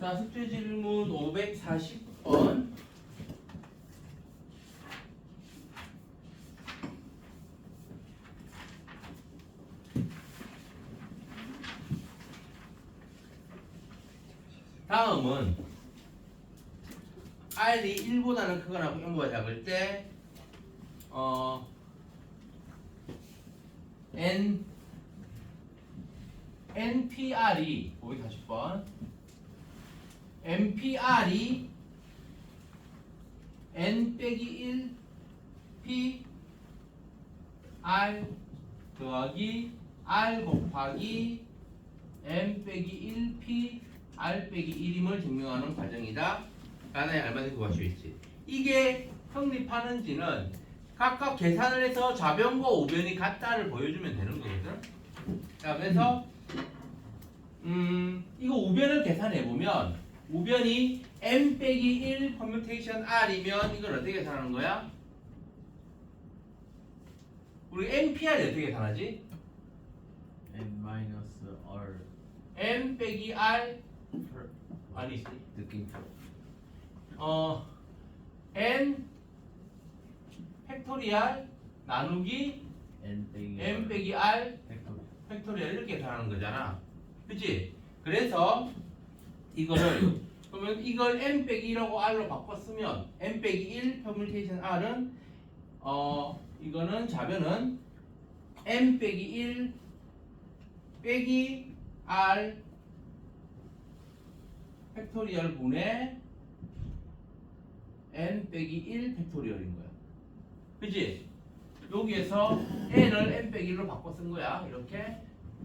자, 숙제 질문 540번. 다음은 R이 1보다는 크거나 0보다 작을 때 NPR이 540번 NPR이 N 빼기 1 P R 더하기 R 곱하기 N 빼기 1 P R 빼기 1임을 증명하는 과정이다. 하나의 알맞은 구하시겠지. 이게 성립하는지는 각각 계산을 해서 좌변과 우변이 같다를 보여주면 되는 거거든. 자, 그래서 이거 우변을 계산해 보면 우변이 n 빼기 1 퍼뮤테이션 r이면 이걸 어떻게 계산하는 거야? 우리 npr이 어떻게 계산하지? n 마이너스 r n 빼기 r 아니지. 느낌표 n 팩토리얼 나누기 n 빼기 r 팩토리얼 팩토리얼 이렇게 계산하는 거잖아. 그치? 그래서 이거를 그러면 이걸 n 빼기 1하고 r로 바꿨으면 n 빼기 1 퍼뮤테이션 r은 이거는 좌변은 n 빼기 1 빼기 r 팩토리얼 분의 n 빼기 1 팩토리얼인 거야. 그치? 여기에서 n을 n 빼기 1로 바꿔 쓴 거야. 이렇게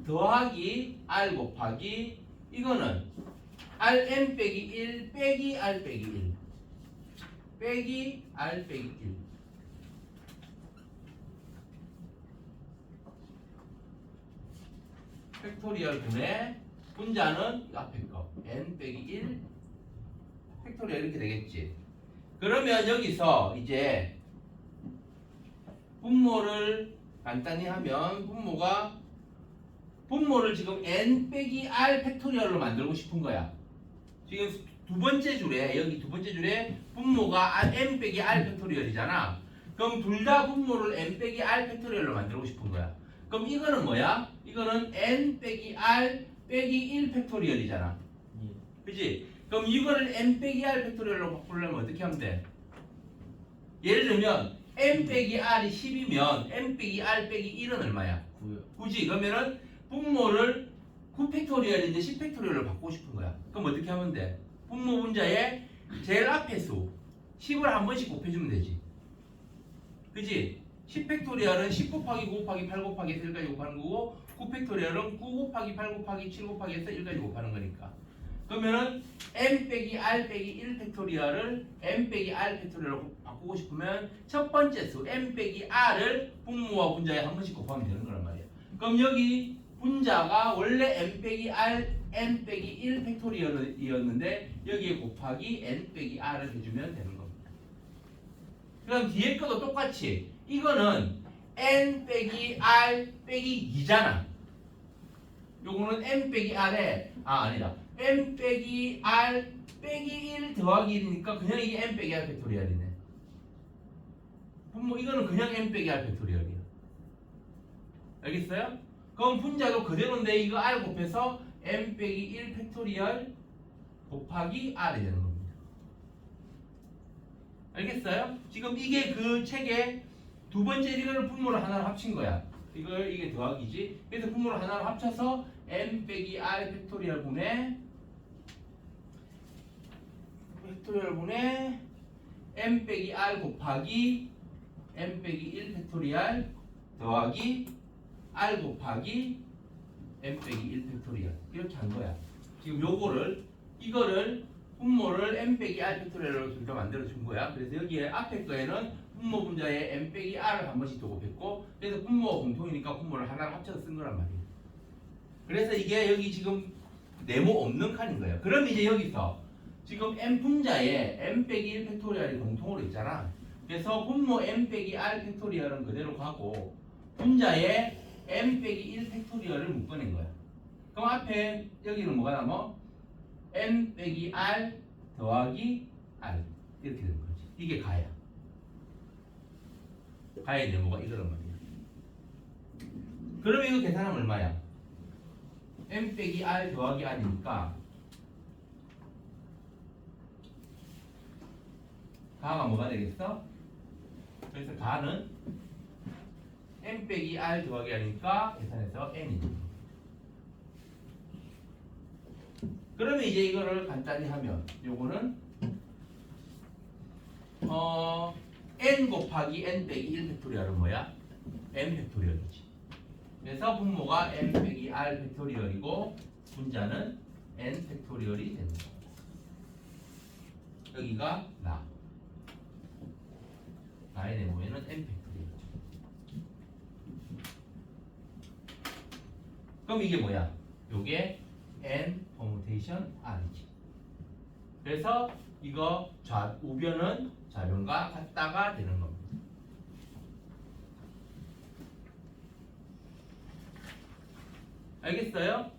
더하기 r 곱하기 이거는 rn 빼기 1 빼기 r 빼기 1 빼기 r 빼기 1 팩토리얼 분의 분자는 앞에 거 n 빼기 1 팩토리얼 이렇게 되겠지. 그러면 여기서 이제 분모를 간단히 하면 분모를 지금 n 빼기 r 팩토리얼로 만들고 싶은 거야. 지금 두 번째 줄에 여기 두 번째 줄에 분모가 n 빼기 r 팩토리얼이잖아. 그럼 둘 다 분모를 n 빼기 r 팩토리얼로 만들고 싶은 거야. 그럼 이거는 뭐야? 이거는 n 빼기 r 빼기 1 팩토리얼이잖아. 그치? 그럼 이거를 n 빼기 r 팩토리얼로 바꾸려면 어떻게 하면 돼? 예를 들면 n 빼기 r이 10이면 n 빼기 r 빼기 1은 얼마야? 9지. 그러면은 분모를 9팩토리얼인데 10팩토리얼로 바꾸고 싶은 거야. 그럼 어떻게 하면 돼? 분모 분자의 제일 앞에 수 10을 한 번씩 곱해주면 되지. 그치? 10팩토리얼은 10 곱하기 9 곱하기 8 곱하기 해서 1까지 곱하는 거고 9팩토리얼은 9 곱하기 8 곱하기 7 곱하기 해서 1까지 곱하는 거니까. 그러면은 n 빼기 r 빼기 1 팩토리얼을 n 빼기 r 팩토리얼로 바꾸고 싶으면 첫 번째 수 n 빼기 r을 분모와 분자에 한 번씩 곱하면 되는 거란 말이야. 그럼 여기 분자가 원래 n 빼기 r n 빼기 1 팩토리얼이었는데 여기에 곱하기 n 빼기 r을 해주면 되는 겁니다. 그럼 뒤에 것도 똑같이 이거는 n 빼기 r 빼기 2잖아. 요거는 n 빼기 r에 아니다. n 빼기 r 빼기 1 더하기 1이니까 그냥 이게 n 빼기 r 팩토리얼이네. 분모 이거는 그냥 n 빼기 r 팩토리얼이야. 알겠어요? 그럼 분자도 그대로인데 이거 r 곱해서 n 빼기 1 팩토리얼 곱하기 r이 되는 겁니다. 알겠어요? 지금 이게 그 책의 두 번째 이거를 분모를 하나로 합친 거야. 이게 더하기지. 그래서 분모를 하나로 합쳐서 n 빼기 r 팩토리얼 분의 n 빼기 r 곱하기 n 빼기 1 팩토리얼 더하기 r 곱하기 n 빼기 1 팩토리얼 이렇게 한 거야. 지금 이거를 분모를 n 빼기 r 팩토리얼로 둘 다 만들어 준 거야. 그래서 여기에 앞에 거에는 분모 분자에 n 빼기 r을 한 번씩 더 곱했고, 그래서 분모가 공통이니까 분모를 하나를 합쳐서 쓴 거란 말이야. 그래서 이게 여기 지금 네모 없는 칸인 거예요. 그럼 이제 여기서 지금 n 분자에 n 빼기 1 팩토리얼이 공통으로 있잖아. 그래서 분모 n 빼기 r 팩토리얼은 그대로 가고 분자에 n 빼기 1 팩토리얼을 묶어낸 거야. 그럼 앞에 여기는 뭐가 남아? n 빼기 r 더하기 r 이렇게 되는 거지. 이게 가야. 가의 네모가 이거란 말이야. 그러면 이거 계산하면 얼마야? n 빼기 r 더하기 r이니까 가가 뭐가 되겠어? 그래서 가는 n 빼기 r 더하기 r이니까 계산해서 n이 돼. 그러면 이제 이거를 간단히 하면 요거는 n 곱하기 n 빼기 1 팩토리얼은 뭐야? n 팩토리얼이지. 그래서 분모가 n 빼기 r 팩토리얼이고 분자는 n 팩토리얼이 되는 거야. 여기가 나의 네모에는 n 팩토리얼이죠. 그럼 이게 뭐야? 요게 n 퍼뮤테이션 r이지. 그래서 이거 우변은 좌변과 같다가 되는 겁니다. 알겠어요?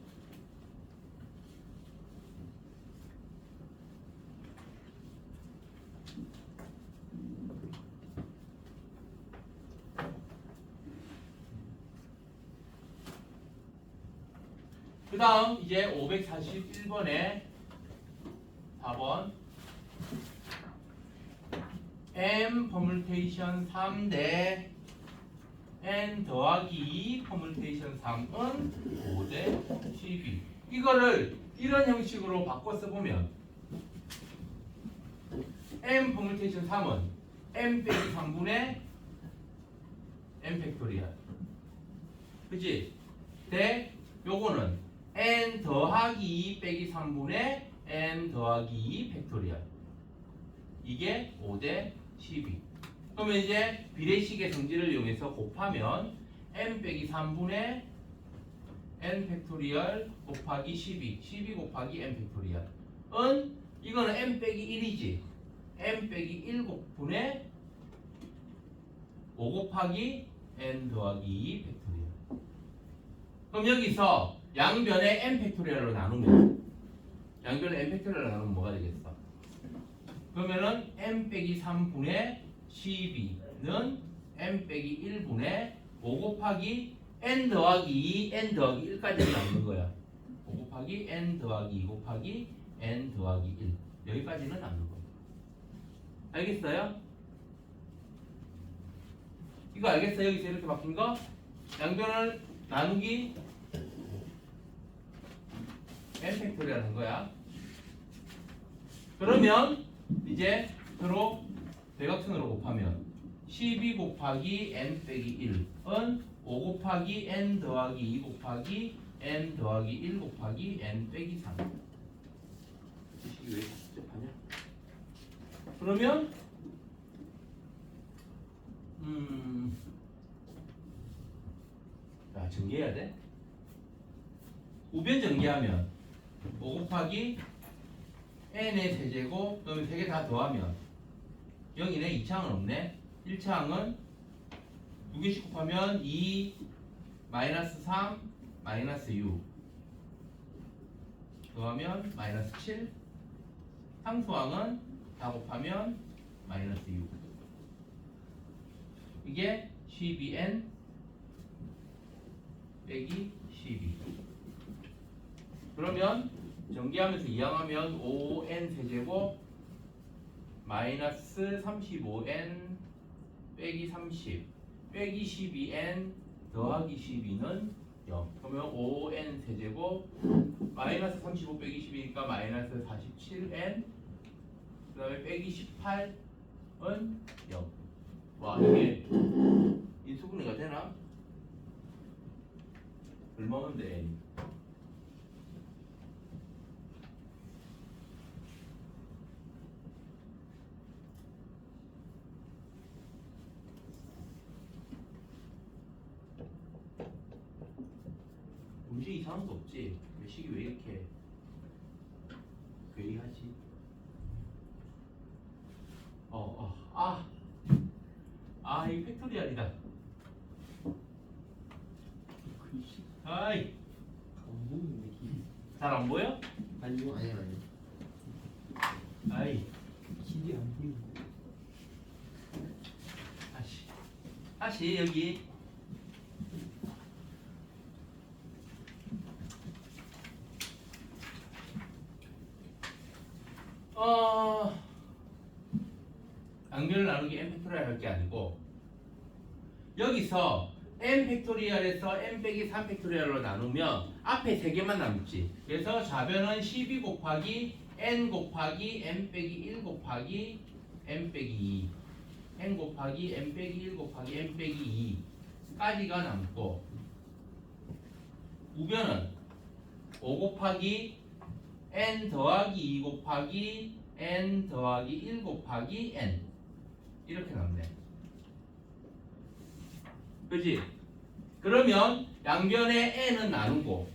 그 다음 이제 541번에 4번 m 퍼뮤테이션 3 대 n 더하기 2 퍼뮤테이션 3은 5대 12. 이거를 이런 형식으로 바꿔 써보면 m 퍼뮤테이션 3은 m 빼기 3분의 n 팩토리얼. 그치? 대 요거는 n 더하기 2 빼기 3분의 n 더하기 2 팩토리얼. 이게 5대 12. 그러면 이제 비례식의 성질을 이용해서 곱하면 n 빼기 3분의 n 팩토리얼 곱하기 12 곱하기 n 팩토리얼은 이거는 n 빼기 1이지. n 빼기 1 분의 5 곱하기 n 더하기 2 팩토리얼. 그럼 여기서 양변에 n 팩토리얼로 나누면 양변에 n 팩토리얼로 나누면 뭐가 되겠어? 그러면은 n 빼기 3분의 12는 n 빼기 1분의 5 곱하기 n 더하기 2 n 더하기 1까지 나오는 거야. 5 곱하기 n 더하기 2 곱하기 n 더하기 1 여기까지는 나오는 거야. 알겠어요? 이거 알겠어요? 여기서 이렇게 바뀐 거? 양변을 나누기 n 팩토리얼 한 거야. 그러면 이제 서로 대각선으로 곱하면 12 곱하기 n 빼기 1은 5 곱하기 n 더하기 2 곱하기 n 더하기 1 곱하기 n 빼기 3. 이게 왜 복잡하냐? 그러면 자, 전개해야 돼. 우변 전개하면 5 곱하기 n의 세제곱 그러면 3개 다 더하면 0이네. 2차항은 없네. 1차항은 2개씩 곱하면 2 마이너스 3 마이너스 6 더하면 마이너스 7. 상수항은 다 곱하면 마이너스 6. 이게 12n 빼기 12. 그러면 전개하면서 이항하면 5n 세제곱 마이너스 35n 빼기 30 빼기 12n 더하기 12는 0. 그러면 5n 세제곱 마이너스 35 빼기 12니까 마이너스 47n 그 다음에 빼기 18은 0. 와, 이게 인수분해가 되나? 얼마면 돼? n 문제 이상한 거 없지? 식이 왜 이렇게 괴이하지? 이 팩토리얼이다. 글씨 아이, 안 보이는데 길이 잘 안 보여? 아니요 아니요 아이 길이 안 보이는데. 다시 여기 양변을 나누기 n 팩토리얼 할 게 아니고 여기서 n 팩토리얼에서 n 빼기 3 팩토리얼로 나누면 앞에 세 개만 남지. 그래서 좌변은 12 곱하기 n 곱하기 n 빼기 1 곱하기 n 빼기 2 n 곱하기 n 빼기 1 곱하기 n 빼기 2까지가 남고 우변은 5 곱하기 n 더하기 2 곱하기 n 더하기 1 곱하기 n 이렇게 남네. 그지? 그러면 양변의 n은 나누고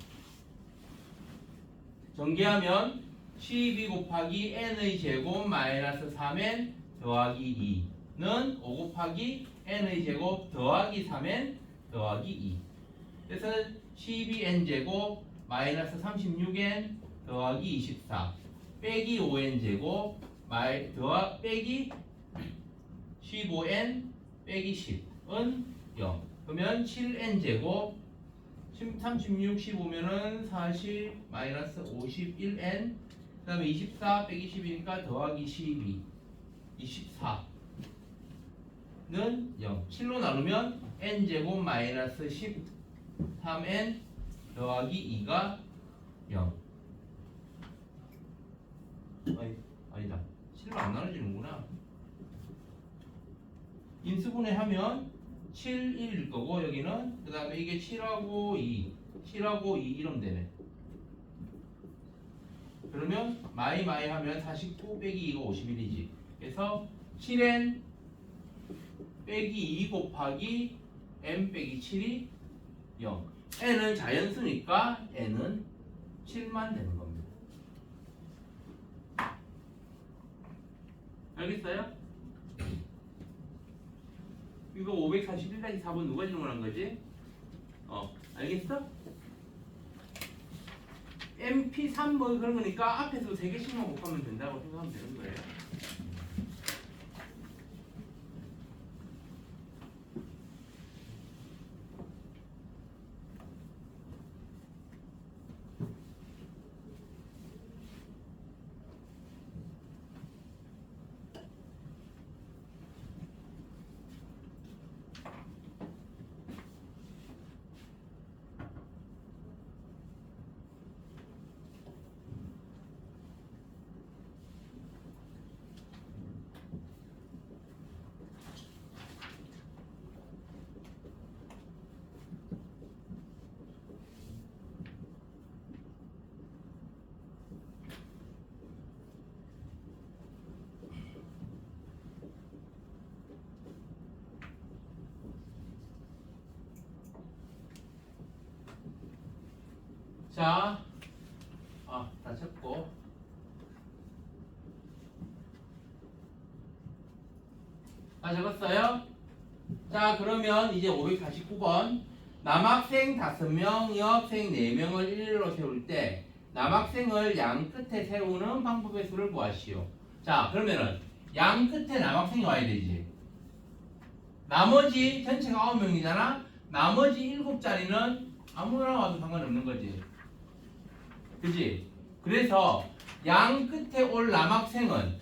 전개하면 12 곱하기 n의 제곱 마이너스 3n 더하기 2는 5 곱하기 n의 제곱 더하기 3n 더하기 2. 그래서 12n 제곱 마이너스 36n 더하기 24 빼기 5n 제곱 빼기 15n 빼기 10은 0. 그러면 7n 제곱 36, 15면은 40 마이너스 51n 그 다음에 24 빼기 10이니까 더하기 12 24는 0. 7로 나누면 n 제곱 마이너스 13n 더하기 2가 0. 아니다. 7로 안 나눠지는구나. 인수분해 하면 7, 1일 거고 여기는 그 다음에 이게 7하고 2 7하고 2 이러면 되네. 그러면 마이 하면 49 빼기 2가 51이지. 그래서 7n 빼기 2 곱하기 n 빼기 7이 0. n은 자연수니까 n은 7만 되는 겁니다. 알겠어요? 이거 541-4번 누가 질문한 거지? 알겠어? MP3 뭐 그런 거니까 앞에서 3개씩만 곱하면 된다고 생각하면 되는 거예요. 자, 다 쳤고. 다 적었어요? 자, 그러면 이제 549번. 남학생 5명, 여학생 4명을 일렬로 세울 때 남학생을 양 끝에 세우는 방법의 수를 구하시오. 자, 그러면은 양 끝에 남학생이 와야 되지. 나머지 전체가 9명이잖아. 나머지 7자리는 아무나 와도 상관없는 거지. 그지? 그래서 양 끝에 올 남학생의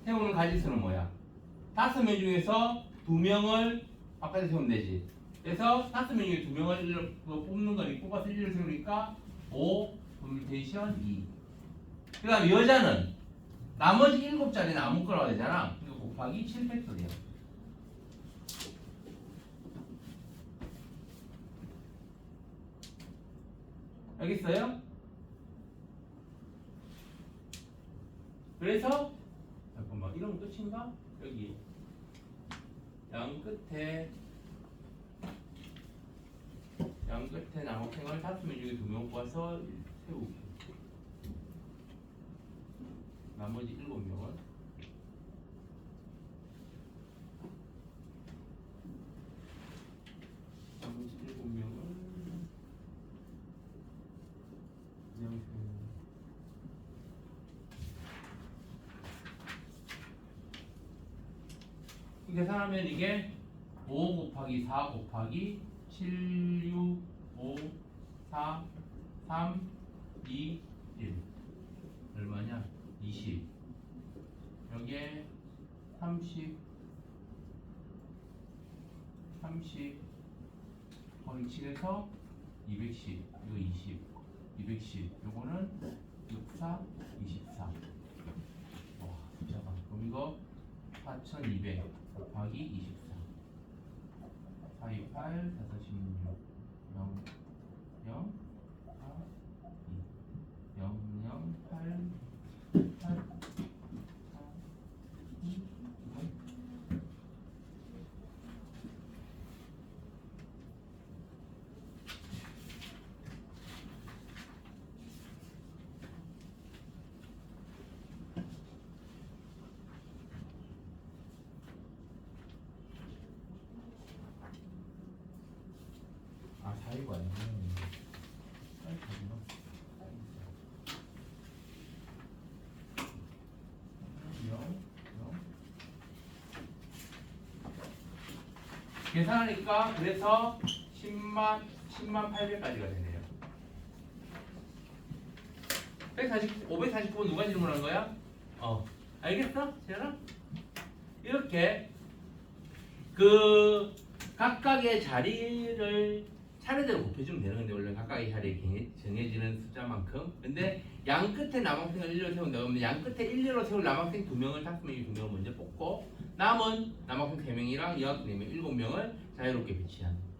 세우는 가지수는 뭐야? 5명 중에서 2명을 바깥에 세우면 되지. 그래서 5명 중에 2명을 뽑는 거니 뽑아서 1을 세우니까 5 permutation 2. 그 다음에 여자는 나머지 7자리는 아무거나 되잖아. 그러니까 곱하기 7 팩토리야. 알겠어요? 그래서 잠깐만 이러면 끝인가? 여기 양 끝에 남학생을 5명 중에 2명 뽑아서 세우기. 나머지 7명은 그냥 계산하면 이게 5 곱하기 4 곱하기 7, 6, 5, 4, 3, 2, 1 얼마냐? 20 여기에 30 거의 7에서 210 이거 20 210 요거는 64 24 와 잠깐 그럼 이거 4200 곱하기 24 428 416 0 0 4 2 0 0 8 8 4 2 1 아, 4이고 아니네. 계산하니까 그래서 10만 800까지가 되네요. 549번 누가 질문한 거야? 알겠어? 재현아? 이렇게 그 각각의 자리를 차례대로 곱해주면 되는 건데 원래 각각의 자리에 정해지는 숫자만큼 근데 양 끝에 남학생을 1로 세운다 그러면 양 끝에 1, 2로 세울 남학생 2명을 5명이 2명을 먼저 뽑고 남은 남학생 3명이랑 여학생 4명 7명을 자유롭게 배치하는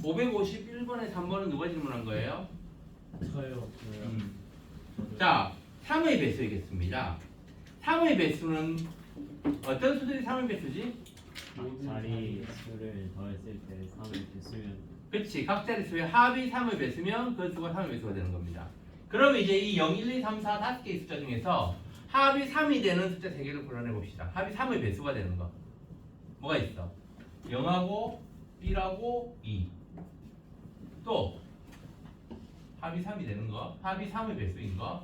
551번에 3번은 누가 질문한 거예요? 저요. 자, 3의 배수이겠습니다. 3의 배수는 어떤 수들이 3의 배수지? 자리 수를 더했을 때 3을 bes으면 그렇지. 각 자릿수의 합이 3의 배수면 그 수가 3의 배수가 되는 겁니다. 그러면 이제 이 0, 1, 2, 3, 4 5개의 숫자 중에서 합이 3이 되는 숫자 3개를 골라내 봅시다. 합이 3의 배수가 되는 거. 뭐가 있어? 0하고 1하고 2. 또 합이 3이 되는 거. 합이 3의 배수인 거.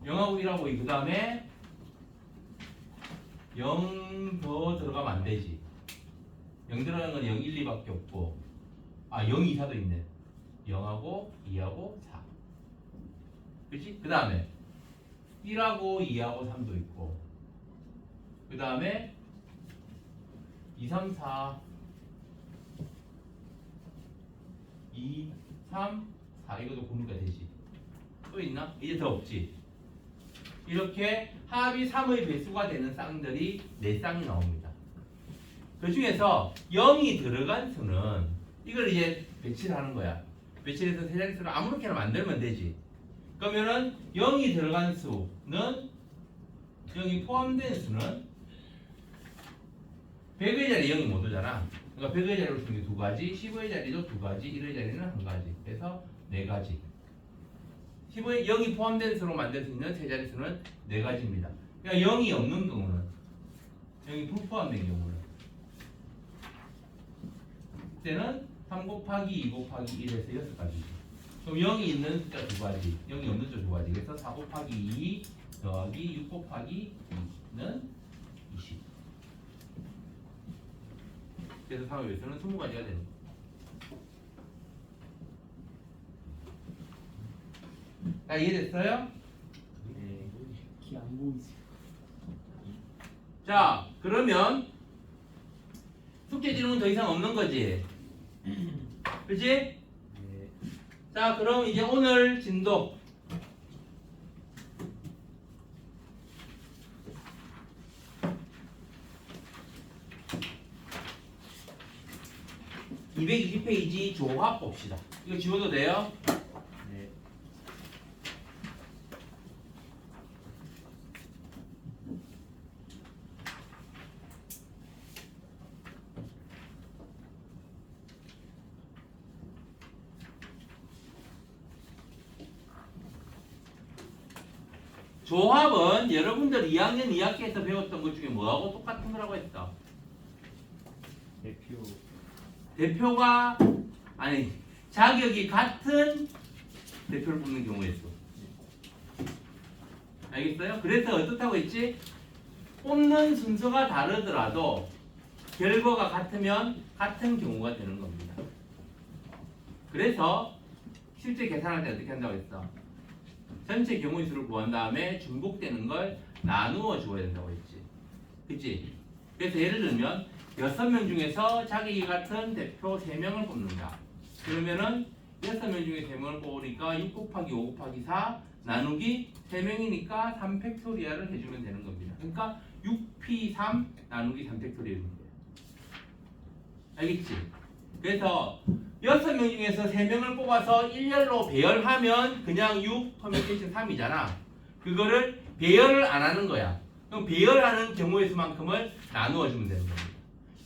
0하고 1하고 2. 그 다음에 0 더 들어가면 안 되지. 0 들어가는 건 0, 1, 2밖에 없고 0, 2, 4도 있네. 0하고 2하고 4. 그치? 그 다음에 1하고 2하고 3도 있고 그 다음에 2, 3, 4 2, 3, 4 이것도 공유가 되지. 또 있나? 이제 더 없지. 이렇게 합이 3의 배수가 되는 쌍들이 4쌍이 나옵니다. 그 중에서 0이 들어간 수는 이걸 이제 배치를 하는 거야. 배치를 해서 세 자릿수를 아무렇게나 만들면 되지. 그러면은 0이 들어간 수는 0이 포함된 수는 100의 자리에 0이 못 오잖아. 그러니까 100의 자리로 쓰는 게 2가지, 15의 자리도 2가지, 1의 자리는 1가지. 그래서 4가지. 15의 0이 포함된 수로 만들 수 있는 세 자릿수는 4가지입니다. 그러니까 0이 없는 경우는 0이 불포함된 경우는 그때는 3 곱하기 2 곱하기 1에서 6가지죠. 그럼 0이 있는 숫자 2가지, 0이 없는 숫자 2가지. 그래서 4 곱하기 2 더하기 6 곱하기 2는 20. 그래서 3의 배수는 20가지가 되는 거예요. 자, 이해됐어요? 네. 기안 보이지. 자, 그러면 숙제 질문 더 이상 없는 거지? 그치? 네. 자, 그럼 이제 오늘 진도 220페이지 조합 봅시다. 이거 지워도 돼요? 네. 조합은 여러분들 2학년 2학기에서 배웠던 것 중에 뭐하고 똑같은 거라고 했어? 대표. 대표가 아니 자격이 같은 대표를 뽑는 경우에 있어. 알겠어요? 그래서 어떻다고 했지? 뽑는 순서가 다르더라도 결과가 같으면 같은 경우가 되는 겁니다. 그래서 실제 계산할 때 어떻게 한다고 했어? 전체 경우의 수를 구한 다음에 중복되는 걸 나누어 주어야 된다고 했지. 그치? 그래서 예를 들면 6명 중에서 자격이 같은 대표 3명을 뽑는다. 그러면은 6명 중에 3명을 뽑으니까 6 곱하기 5 곱하기 4 나누기 3명이니까 3팩토리얼을 해주면 되는 겁니다. 그러니까 6p3 나누기 3팩토리얼인 거예요. 알겠지? 그래서 6명 중에서 3명을 뽑아서 일렬로 배열하면 그냥 6 퍼뮤테이션 3이잖아. 그거를 배열을 안 하는 거야. 그럼 배열하는 경우의 수만큼을 나누어 주면 되는 겁니다.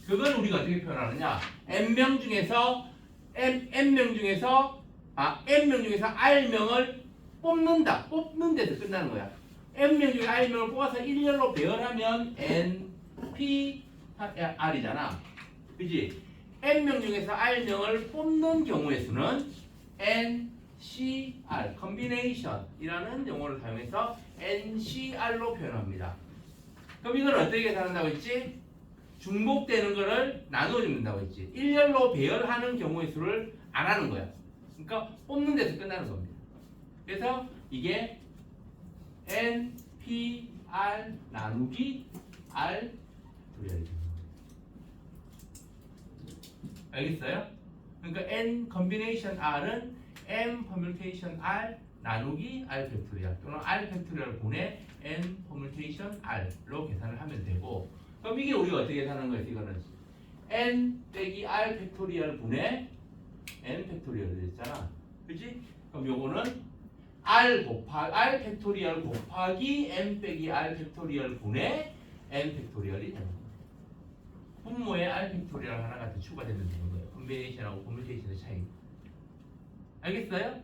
그걸 우리가 어떻게 표현하느냐? n명 중에서 n명 중에서 r명을 뽑는다. 뽑는 데서 끝나는 거야. n명 중에 r명을 뽑아서 일렬로 배열하면 npr이잖아. 그지? n명 중에서 r명을 뽑는 경우의 수는 ncr, combination이라는 용어를 사용해서 ncr로 표현합니다. 그럼 이걸 어떻게 계산한다고 했지? 중복되는 거를 나누어주면 된다고 했지. 일렬로 배열하는 경우의 수를 안 하는 거야. 그러니까 뽑는 데서 끝나는 겁니다. 그래서 이게 npr 나누기 r 돌려야지. 알겠어요? 그러니까 n combination r은 m permutation r 나누기 r 팩토리얼 또는 r 팩토리얼 분의 n permutation r로 계산을 하면 되고, 그럼 이게 우리가 어떻게 계산하는 거예요? 이거는 n 빼기 r 팩토리얼 분의 n 팩토리얼 됐잖아. 그치? 그럼 요거는 r 팩토리얼 곱하기 n 빼기 r 팩토리얼 분의 n 팩토리얼이 되는 거예요. 분모에 r 팩토리얼 하나가 더 추가되면 되는 거예요. 컨비네이션하고 커뮤니케이션의 차이. 알겠어요?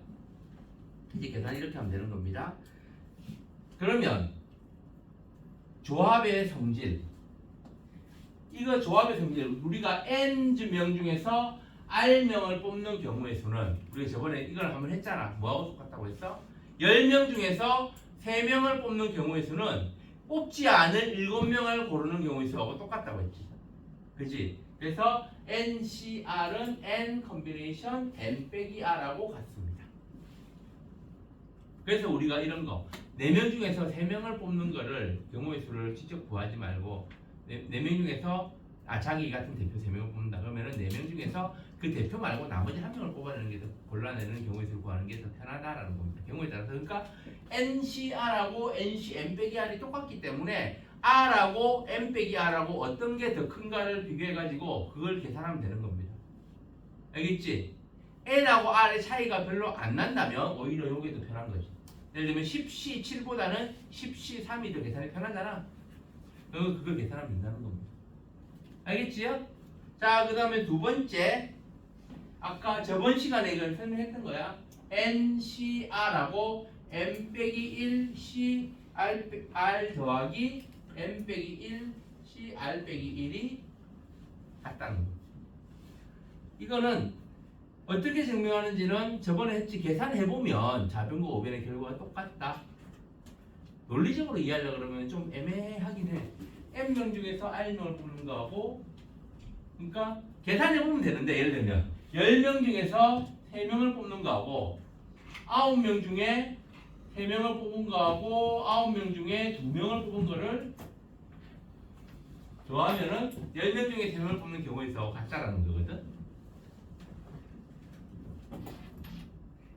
이제 계산 이렇게 하면 되는 겁니다. 그러면 조합의 성질. 이거 조합의 성질. 우리가 n명 중에서 r명을 뽑는 경우의 수는 우리가 저번에 이걸 한번 했잖아. 뭐하고 똑같다고 했어? 10명 중에서 3명을 뽑는 경우의 수는 뽑지 않을 7명을 고르는 경우의 수하고 똑같다고 했지. 그치? 그래서 NCR은 N combination N 빼기 R하고 같습니다. 그래서 우리가 이런 거 4명 중에서 3명을 뽑는 거를 경우의 수를 직접 구하지 말고 4명 중에서 자기 같은 대표 3명을 뽑는다 그러면은 4명 중에서 그 대표 말고 나머지 1명을 뽑아내는 게 더 골라내는 경우의 수를 구하는 게 더 편하다라는 겁니다. 경우에 따라서. 그러니까 NCR하고 NCN 빼기 R이 똑같기 때문에 R하고 M 빼기 R하고 어떤 게 더 큰가를 비교해가지고 그걸 계산하면 되는 겁니다. 알겠지? N하고 R의 차이가 별로 안 난다면 오히려 이게 더 편한 거지. 예를 들면 10C7보다는 10C3이 더 계산이 편하잖아. 그걸 계산하면 된다는 겁니다. 알겠지요? 자, 그 다음에 두 번째. 아까 저번 시간에 이걸 설명했던 거야. NCR하고 M 빼기 1C R 더하기 M 빼기 1 C R 빼기 1이 같다는 거. 이거는 어떻게 증명하는지는 저번에 했지. 계산해보면 좌변과 우변의 결과가 똑같다. 논리적으로 이해하려고 그러면 좀 애매하긴 해. M명 중에서 R명을 뽑는 거하고, 그러니까 계산해보면 되는데, 예를 들면 10명 중에서 3명을 뽑는 거하고 9명 중에 3명을 뽑은 거하고 9명 중에 2명을 뽑은 거를 더하면은 10명 중에 3명을 뽑는 경우에서 같다라는 거거든.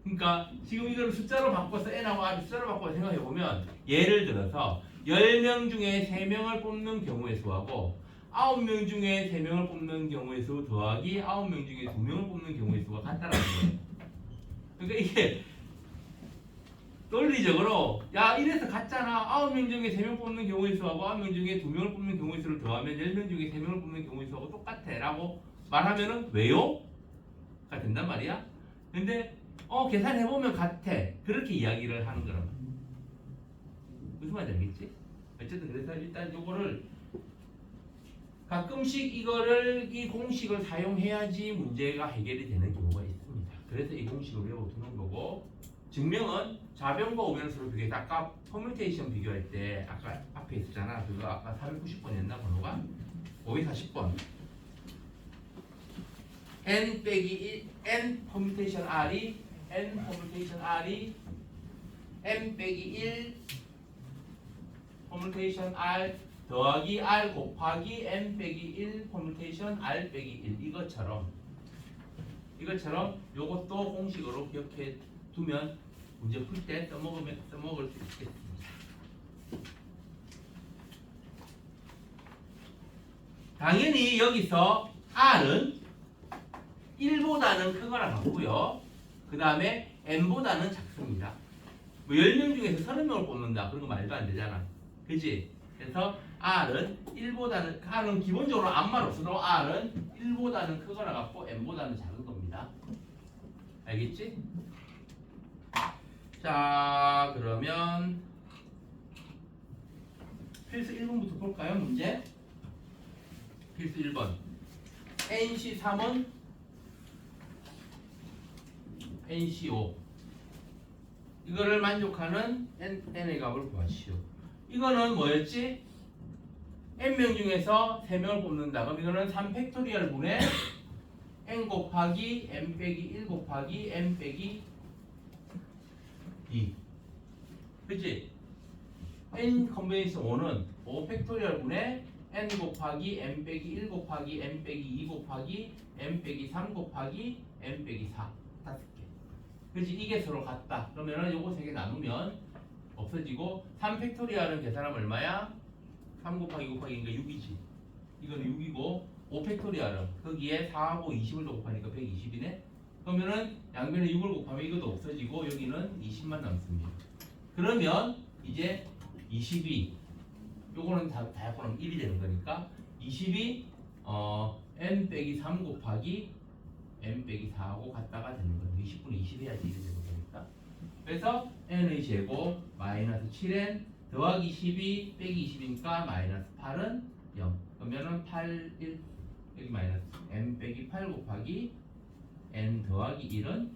그러니까 지금 이걸 숫자로 바꿔서 n하고 r을 숫자로 바꿔서 생각해보면, 예를 들어서 10명 중에 3명을 뽑는 경우의 수하고 9명 중에 3명을 뽑는 경우의 수 더하기 9명 중에 2명을 뽑는 경우의 수가 같다라는 거예요. 그러니까 이게 논리적으로 야 이래서 같잖아. 9명 중에 3명 뽑는 경우의 수하고 9명 중에 2명을 뽑는 경우의 수를 더하면 10명 중에 3명을 뽑는 경우의 수하고 똑같아 라고 말하면은 왜요? 가 된단 말이야. 근데 계산해보면 같아. 그렇게 이야기를 하는 거란 말이야. 무슨 말인지 알겠지? 어쨌든 그래서 일단 요거를 가끔씩 이 공식을 사용해야지 문제가 해결이 되는 경우가 있습니다. 그래서 이 공식을 외워두는 거고, 증명은 좌변과 우변수를 비교해. 아까 퍼뮤테이션 비교할 때 아까 앞에 있었잖아. 그거 아까 490번이었나 번호가? 540번. n 빼기 1 n 퍼뮤테이션 r이 n 퍼뮤테이션 r이 n 빼기 1 퍼뮤테이션 r 더하기 r 곱하기 n 빼기 1 퍼뮤테이션 r 빼기 1 이것처럼 요것도 공식으로 기억해 두면 문제 풀 때 써먹을 수 있겠습니다. 당연히 여기서 r은 1보다는 크거나 같고요. 그 다음에 n보다는 작습니다. 뭐 10명 중에서 30명을 뽑는다. 그런 거 말도 안 되잖아. 그치? 그래서 R은 기본적으로 아무 말 없어도 R은 1보다는 크거나 같고 n보다는 작은 겁니다. 알겠지? 자, 그러면 필수 1번부터 볼까요? 문제? 필수 1번. NC3은 NC5 이거를 만족하는 n의 값을 구하시오. 이거는 뭐였지? n명 중에서 3명을 뽑는다. 그럼 이거는 3팩토리얼 분의 n 곱하기 n 빼기 1 곱하기 n 빼기 2. 그치? n 컨베니션 5는 5팩토리얼 분의 n 곱하기 n 빼기 1 곱하기 n 빼기 2 곱하기 n 빼기 3 곱하기 n 빼기 4 5개. 그렇지? 이게 서로 같다. 그러면은 요거 3개 나누면 없어지고 3팩토리얼은 계산하면 얼마야? 3 곱하기 2 곱하기 그러니까 6이지. 이거는 6이고 5팩토리얼은 거기에 4하고 20을 더 곱하니까 120이네. 그러면은 양변에 6을 곱하면 이것도 없어지고 여기는 20만 남습니다. 그러면 이제 22 요거는 다 합하면 1이 되는 거니까 22 n 빼기 3 곱하기 n 빼기 4하고 같다가 되는 거예요. 20분의 20 해야지 1이 되는 거니까. 그래서 n의 제곱 마이너스 7n 더하기 12 빼기 20이니까 마이너스 8은 0. 그러면은 8, 1 여기 마이너스 n 빼기 8 곱하기 n 더하기 1은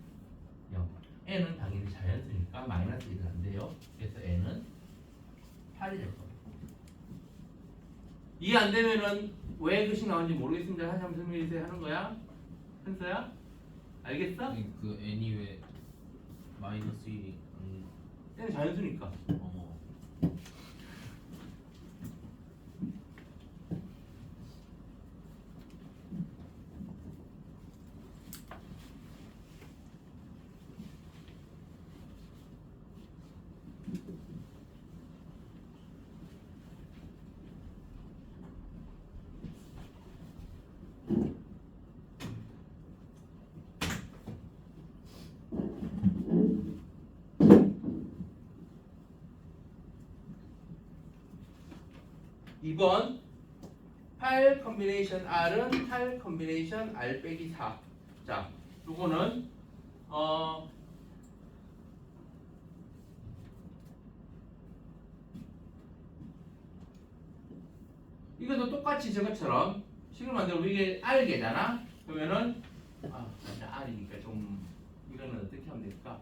0. n은 당연히 자연수니까 마이너스 1은 안 돼요. 그래서 n은 8이 될 겁니다. 이해 안 되면은 왜 글씨 나오는지 모르겠습니다. 다시 한번 설명해 주세요. 하는 거야? 현서야? 알겠어? 그 n이 왜 마이너스 1이 n은 자연수니까. 이번 8 컨비네이션 R은 8 컨비네이션 R 빼기 4. 자, 요거는 이것도 똑같이 저것처럼 식을 만들고 이게 R개잖아. 그러면은 R이니까 좀 이거는 어떻게 하면 될까?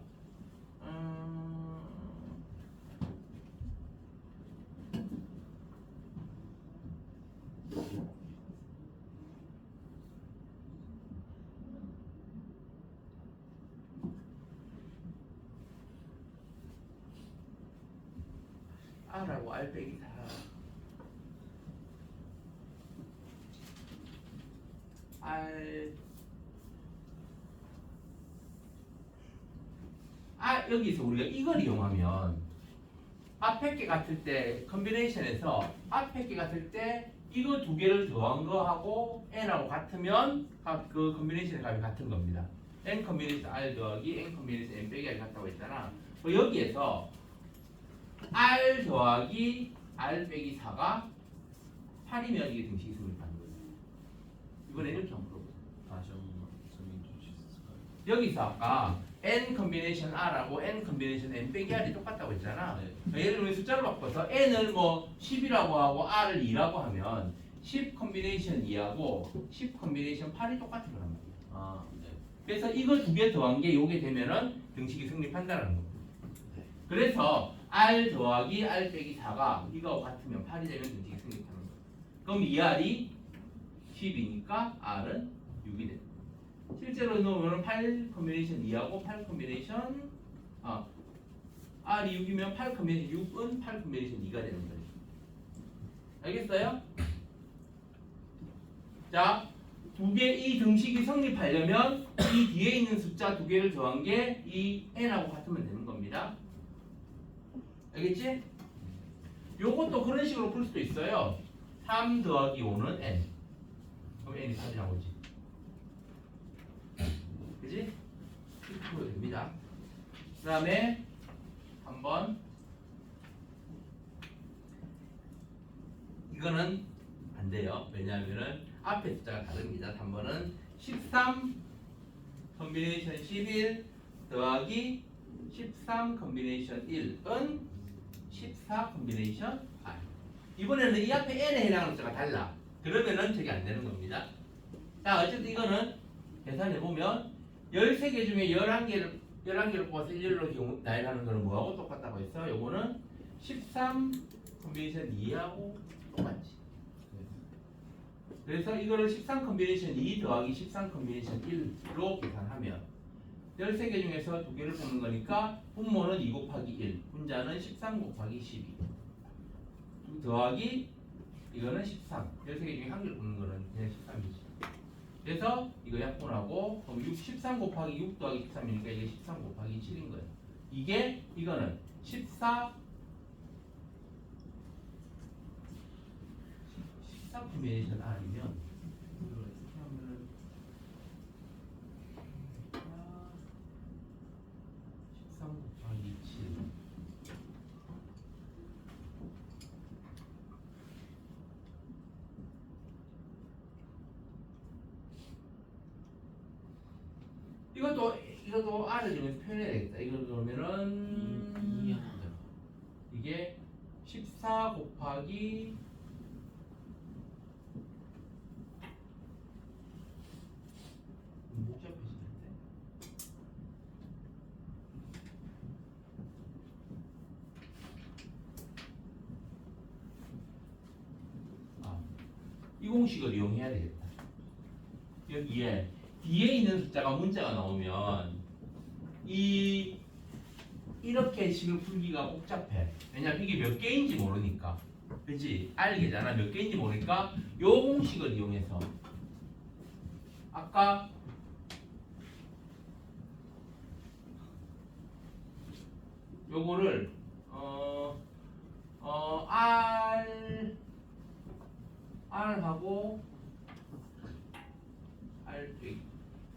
R하고 R 빼기 4. 여기서 우리가 이걸 이용하면 앞에 게 같을 때 컨비네이션에서 앞에 게 같을 때 이거 두 개를 더한 거하고 n하고 같으면 그 컨비네이션의 값이 같은 겁니다. n 컨비네이션 r 더하기 n 컨비네이션 n 빼기 r 같다고 했잖아. 여기에서 r 더하기 r 빼기 4가 8이면 이게 등식이 성립하는 거예요. 이번에 이렇게 한번 풀어보자. 다시 한번 설명해 주실 수 있을까요? 여기서 아까 n 컨비네이션 r하고 n 컨비네이션 n 빼기 r이 똑같다고 했잖아. 네. 예를 들면 숫자로 바꿔서 n을 뭐 10이라고 하고 r을 2라고 하면 10 컨비네이션 2하고 10 컨비네이션 8이 똑같은 거란 말이야. 아, 네. 그래서 이거 두 개 더한 게 요게 되면은 등식이 성립한다는 겁니다. 그래서 r 더하기 r 빼기 4가 이거하고 같으면 8이 되면 등식이 성립하는 거예요. 그럼 2r이 10이니까 r은 6이 됩니다. 실제로 넣으면 8 컨비네이션 2하고 8 컨비네이션 r이 6이면 8 컨비네이션 6은 8 컨비네이션 2가 되는 거예요. 알겠어요? 자, 두 개 이 등식이 성립하려면 이 뒤에 있는 숫자 두 개를 더한 게 이 n하고 같으면 되는 겁니다. 알겠지? 요것도 그런 식으로 풀 수도 있어요. 3 더하기 5는 n. 그럼 n이 3이 나오지. 그지? 이렇게 풀어도 됩니다. 그 다음에 한번 이거는 안 돼요. 왜냐하면은 앞에 숫자가 다릅니다. 3번은 13 컨비네이션 11 더하기 13 컨비네이션 1은 14 컨비네이션 r. 이번에는 이 앞에 n에 해당하는 숫자가 달라. 그러면은 저게 안 되는 겁니다. 자, 어쨌든 이거는 계산해 보면 13개 중에 11개를 뽑아서 일렬로 나열하는 거는 뭐하고 똑같다고 했어? 요거는 13 컨비네이션 2하고 똑같지. 그래서 이거를 13 컨비네이션 2 더하기 13 컨비네이션 1로 계산하면 13개 중에서 두 개를 뽑는 거니까 분모는 2 곱하기 1, 분자는 13 곱하기 12 더하기 이거는 13. 13개 중에 한 개를 뽑는 거는 그냥 13이지. 그래서 이거 약분하고 그럼 13 곱하기 6 더하기 13이니까 이게 13 곱하기 7인 거예요. 이거는 14 컨비네이션 R이면 이걸 어떻게 하면은 13 곱하기 7 이것도 R을 이용해서 표현해야 되겠다. 이걸 그러면은 이해한다. 이게 14 곱하기 복잡해지는데. 이 공식을 이용해야 되겠다. 여기에 뒤에 있는 숫자가 문자가 나오면 이렇게 식을 풀기가 복잡해. 왜냐면 이게 몇 개인지 모르니까. 그치? 알게잖아. 몇 개인지 모르니까 요 공식을 이용해서 아까 요거를 R하고 R 빼기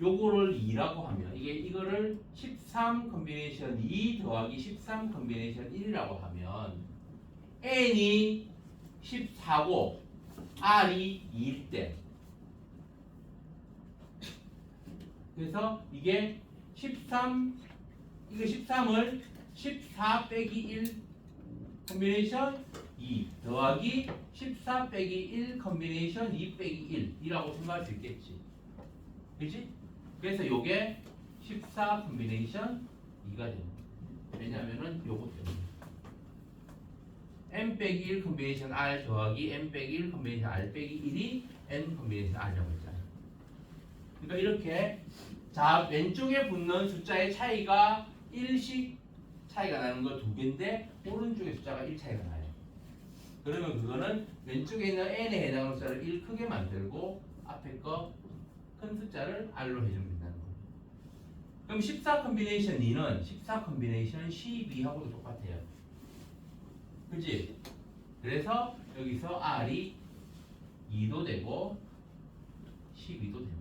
요거를 2라고 하면 이거를 13 컨비네이션 2 더하기 13 컨비네이션 1이라고 하면 n이 14고 r이 2일 때 그래서 이게 13을 14 빼기 1 컨비네이션 2 더하기 14 빼기 1 컨비네이션 2 빼기 1이라고 생각할 수 있겠지. 그치? 그래서 요게 14 컨비네이션 2가 됩니다. 왜냐면은 요거 때문에 n 빼기 1 컨비네이션 r 더하기 n 빼기 1 컨비네이션 r 빼기 1이 n 컨비네이션 r이라고 했잖아요. 그러니까 이렇게 자 왼쪽에 붙는 숫자의 차이가 1씩 차이가 나는 거 두 개인데 오른쪽의 숫자가 1 차이가 나요. 그러면 그거는 왼쪽에 있는 n에 해당하는 숫자를 1 크게 만들고 앞에 거 큰 숫자를 r로 해주면 된다는 거예요. 그럼 14 컨비네이션 2는 14 컨비네이션 12하고도 똑같아요. 그치? 그래서 여기서 r이 2도 되고 12도 되는 거죠.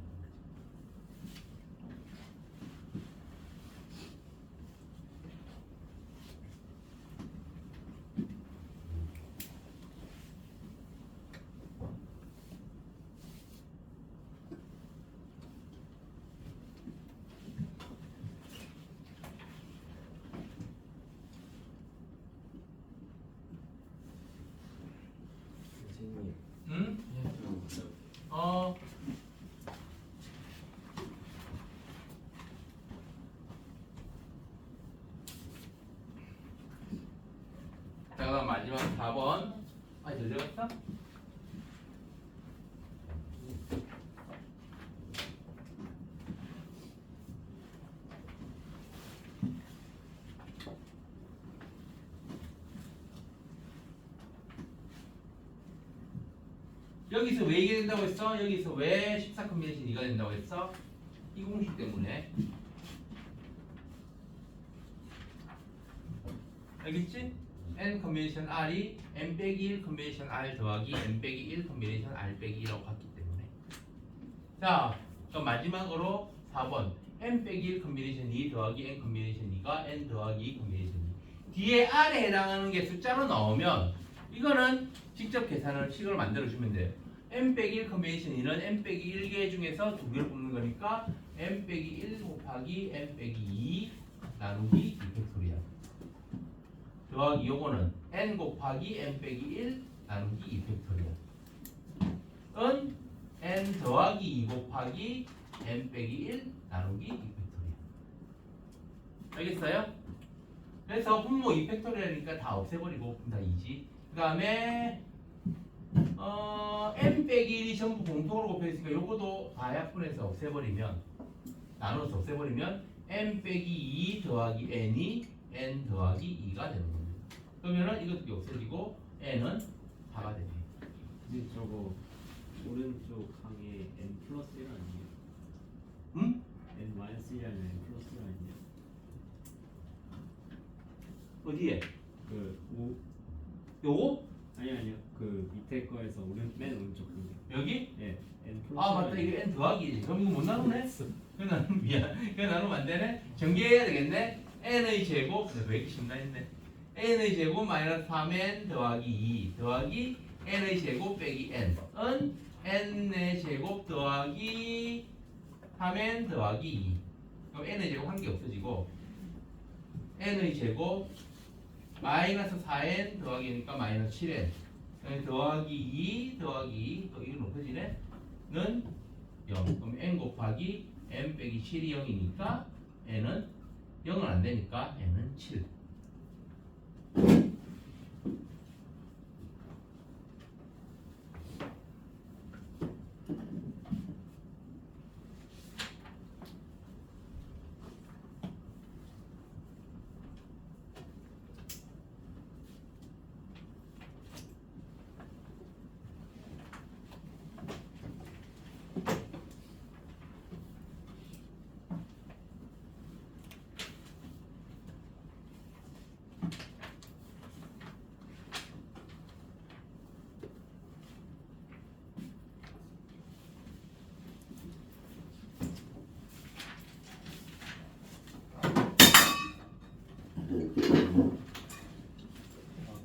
선생님. 응? 예. 어. 자, 그다음 마지막 4번. 아, 저 들어갔어? 여기서 왜 이게 된다고 했어? 여기서 왜 14 컨비네이션 2가 된다고 했어? 이 공식 때문에. 알겠지? n 컨비네이션 r이 n 빼기 1 컨비네이션 r 더하기 n 빼기 1 컨비네이션 r 빼기 2라고 갔기 때문에. 자, 그럼 마지막으로 4번 n 빼기 1 컨비네이션 2 더하기 n 컨비네이션 2가 n 더하기 2 컨비네이션 2. 뒤에 r에 해당하는 게 숫자로 나오면 이거는 직접 계산을 식을 만들어 주면 돼요. n 빼기 1 컨비네이션 2는 n 빼기 1개 중에서 두 개를 뽑는 거니까 n 빼기 1 곱하기 n 빼기 2 나누기 2팩토리얼 더하기 요거는 n 곱하기 n 빼기 1 나누기 2팩토리얼 은 n 더하기 2 곱하기 n 빼기 1 나누기 2팩토리얼. 알겠어요? 그래서 분모 2팩토리얼이니까 다 없애버리고 분다 2지. 그 다음에 n 빼기 1이 전부 공통으로 곱혀있으니까 요거도 다약분해서 없애버리면 나눠서 없애버리면 n 빼기 2 더하기 n이 n 더하기 2가 되는 겁니다. 그러면은 이것도 없어지고 n은 4가 되네요. 근데 저거 오른쪽 항에 n 플러스 1 아니에요? 응? n 마이너스 1이 아니라 n 플러스 1 아니에요? 어디에? 그 5, 요거? 아니요 그 밑에 거에서 맨 오른쪽 근데 여기? 예 n 플러스 아 맞다, 이거 n 더하기지. 그럼 이거 못 나누네? 그거 나누면 미안. 그거 나누면 안 되네? 정리해야 되겠네? n의 제곱, 왜 이렇게 심란했네? n의 제곱 마이너스 3n 더하기 2 더하기 n의 제곱 빼기 n은 n의 제곱 더하기 3n 더하기 2. 그럼 n의 제곱 한 개 없어지고 n의 제곱 마이너스 4n 더하기니까 마이너스 7n 더하기 2 더하기 또 이건 없어지네? 는 0. 그럼 n 곱하기 n 빼기 7이 0이니까 n은 0은 안 되니까 n은 7.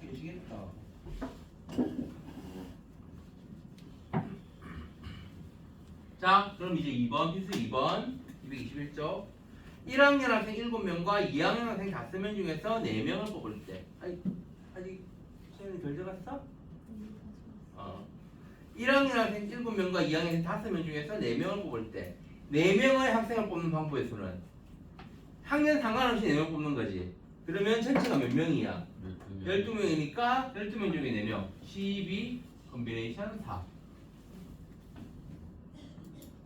깨지겠다. 자, 그럼 이제 2번 필수 2번 221쪽 1학년 학생 7명과 2학년 학생 5명 중에서 4명을 뽑을 때 아직 시간이 덜 들어갔어? 1학년 학생 7명과 2학년 학생 5명 중에서 4명을 뽑을 때 4명의 학생을 뽑는 방법의 수는 학년 상관없이 4명 뽑는 거지. 그러면 전체가 몇 명이야? 12명이니까 12명 중에 4명 12 컨비네이션 4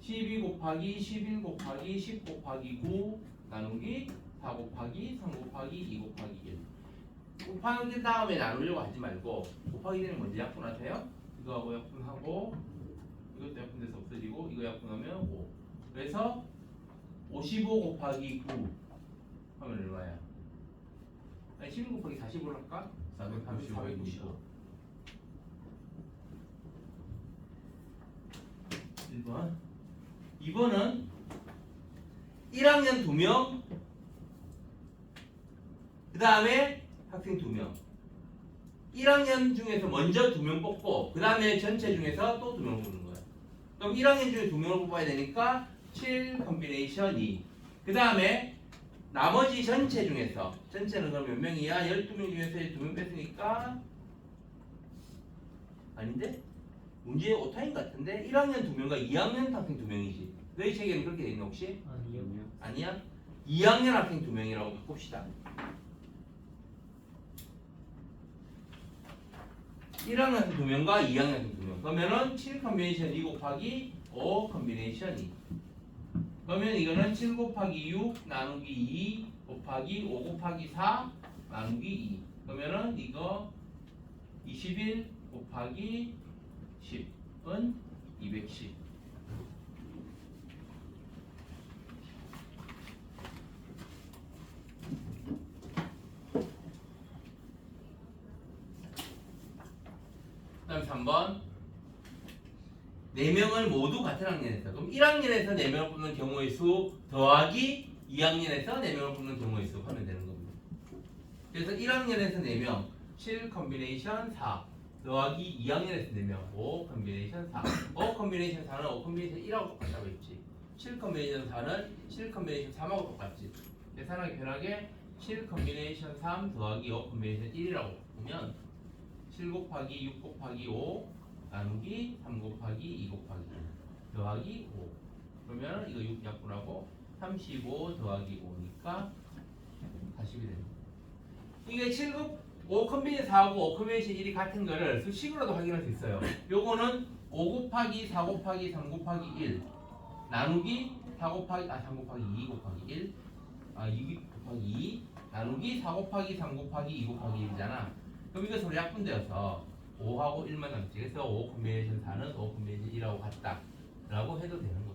12 곱하기 11 곱하기 10 곱하기 9 나누기 4 곱하기 3 곱하기 2 곱하기 1 곱하기 다음에 나누려고 하지 말고 곱하기 되는 먼저 약분하세요. 이거하고 약분하고 이것도 약분돼서 없어지고 이거 약분하면 5 그래서 55 곱하기 9 하면 얼마야? 아니 11 곱하기 40으로 할까? 495 1번. 2번은 1학년 2명, 그 다음에 학생 2명. 1학년 중에서 먼저 2명 뽑고 그 다음에 전체 중에서 또 2명 뽑는 거야. 그럼 1학년 중에 2명을 뽑아야 되니까 7 컨비네이션 2. 그 다음에 나머지 전체 중에서, 전체는 그럼 몇 명이야? 12명 중에서 2명 뺐으니까 아닌데? 문제 오타인 것 같은데? 1학년 2명과 2학년 학생 2명이지. 너희 책에는 그렇게 돼 있나 혹시? 아니요. 아니야? 2학년 학생 2명이라고 바꿉시다. 1학년 학생 2명과 2학년 학생 2명. 그러면은 7 컨비네이션 2 곱하기 5 컨비네이션 2. 그러면 이거는 7 곱하기 6 나누기 2 곱하기 5 곱하기 4 나누기 2. 그러면은 이거 21 곱하기 10은 210. 그다음 3번 4명을 모두 같은 학년에서, 그럼 1학년에서 4명을 뽑는 경우의 수 더하기 2학년에서 4명을 뽑는 경우의 수 하면 되는 겁니다. 그래서 1학년에서 4명 7 컨비네이션 4 더하기 2학년에서 4명 5 컨비네이션 4. 5 컨비네이션 4는 5 컨비네이션 1하고 똑같다고 했지. 7 컨비네이션 4는 7 컨비네이션 3하고 똑같지. 계산하기 편하게 7 컨비네이션 3 더하기 5 컨비네이션 1이라고 보면 7 곱하기 6 곱하기 5 나누기 3 곱하기 2 곱하기 1 더하기 5. 그러면 이거 6 약분하고 35 더하기 5니까 40이 됩니다. 이게 5 컨비네이션 4하고 5 컨비네이션 1이 같은 거를 수식으로도 확인할 수 있어요. 요거는 5 곱하기 4 곱하기 3 곱하기 1 나누기 3 곱하기 2 곱하기 1 2 곱하기 2 나누기 4 곱하기 3 곱하기 2 곱하기 1이잖아. 그럼 이거 서로 약분되어서 5하고 1만 남지. 그래서 5 컨비네이션 4는 5 컨비네이션 1하고 같다 라고 해도 되는 거.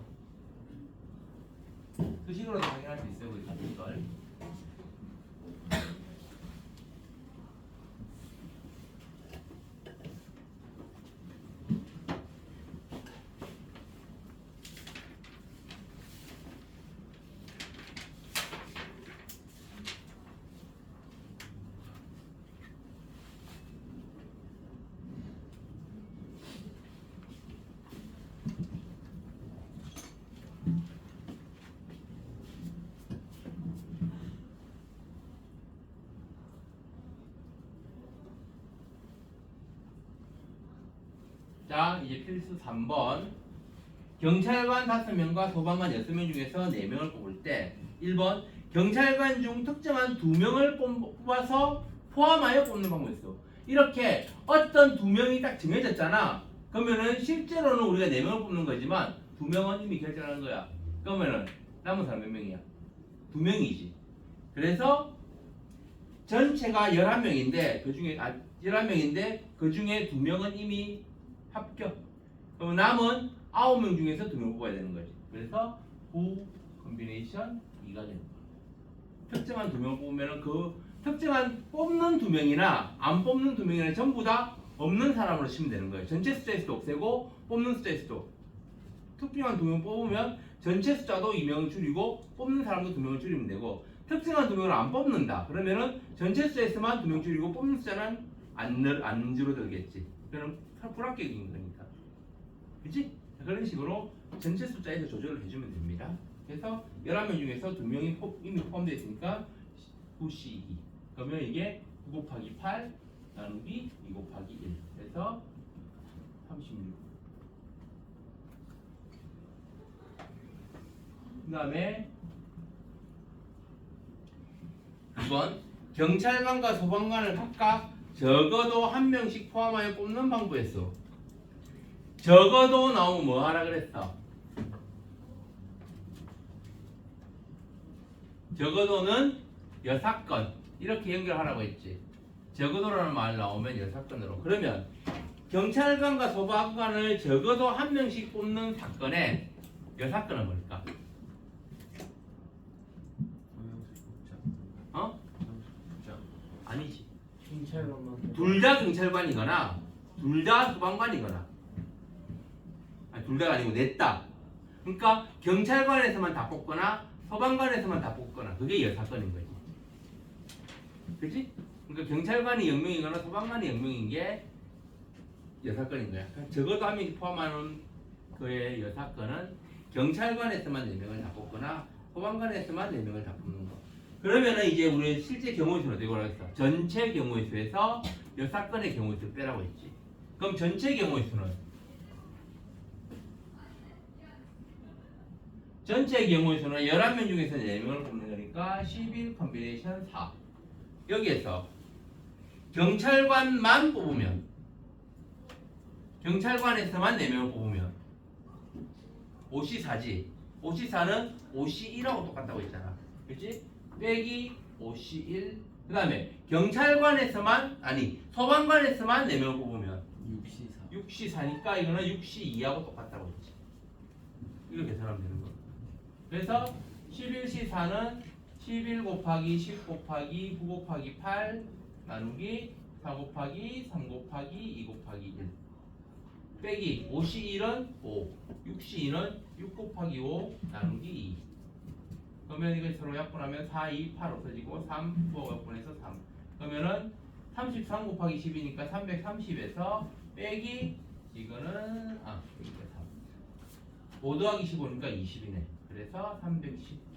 수식으로도 확인할 수 있어요. 우리 같은 걸. 자, 이제 필수 3번. 경찰관 5명과 소방관 6명 중에서 4명을 뽑을 때 1번 경찰관 중 특정한 2명을 뽑아서 포함하여 뽑는 방법이 있어. 이렇게 어떤 2명이 딱 정해졌잖아. 그러면은 실제로는 우리가 4명을 뽑는 거지만 2명은 이미 결정하는 거야. 그러면은 남은 사람 몇 명이야? 2명이지. 그래서 전체가 11명인데 그중에 11명인데 그중에 2명은 이미 합격. 그럼 남은 9명 중에서 2명 뽑아야 되는 거지. 그래서 9 컨비네이션 2가 되는 거야. 특정한 2명을 뽑으면 그 특정한 뽑는 2명이나 안 뽑는 2명이나 전부 다 없는 사람으로 치면 되는 거예요. 전체 숫자에서도 없애고 뽑는 숫자에서도 특정한 2명 뽑으면 전체 숫자도 2명을 줄이고 뽑는 사람도 2명을 줄이면 되고, 특정한 2명을 안 뽑는다 그러면은 전체 숫자에서만 2명 줄이고 뽑는 숫자는 안 줄어들겠지. 그럼 불합격인 거니까. 그치? 그런 식으로 전체 숫자에서 조절을 해주면 됩니다. 그래서 11명 중에서 2명이 이미 포함되어 있으니까 9C2. 그러면 이게 9 곱하기 8 나누기 2 곱하기 1. 그래서 36. 그 다음에 2번 경찰관과 소방관을 각각 적어도 한 명씩 포함하여 뽑는 방법이었어. 적어도 나오면 뭐 하라 그랬어? 적어도는 6건 이렇게 연결하라고 했지. 적어도라는 말 나오면 6건으로. 그러면 경찰관과 소방관을 적어도 한 명씩 뽑는 사건에 6건은 뭘까? 어? 아니지. 경찰관만 둘 다 경찰관이거나 둘 다 소방관이거나, 아니 둘 다가 아니고 냈다. 그러니까 경찰관에서만 다 뽑거나 소방관에서만 다 뽑거나 그게 여사건인 거지. 그치? 그러니까 경찰관이 0명이거나 소방관이 0명인 게 여사건인 거야. 적어도 한 명이 포함하는 그의 여사건은 경찰관에서만 4명을 다 뽑거나 소방관에서만 4명을 다 뽑는 거. 그러면은 이제 우리 실제 경우의 수는 어떻게 하겠어? 전체 경우의 수에서 여사건의 경우의 수를 빼라고 했지. 그럼 전체 경우의 수는 전체 경우의 수는 11명 중에서 4명을 뽑는 거니까 11 컨비네이션 4. 여기에서 경찰관만 뽑으면 경찰관에서만 4명을 뽑으면 5C4지. 5C4는 5C1하고 똑같다고 했잖아. 그치? 빼기 5C1. 그 다음에 경찰관에서만 아니 소방관에서만 4명을 뽑으면 6C4니까 이거는 6C2하고 똑같다고 했지. 이거 계산하면 되는 거. 그래서 11C4는 11 곱하기 10 곱하기 9 곱하기 8 나누기 4 곱하기 3 곱하기 2 곱하기 1 빼기 5C1은 5 6C2는 6 곱하기 5 나누기 2 그러면 이거 서로 약분하면 4, 2, 8 없어지고 3, 9가 약분해서 3 그러면은 33 곱하기 10이니까 330에서 빼기 이거는 여기가 3 5 더하기 15니까 20이네 그래서 310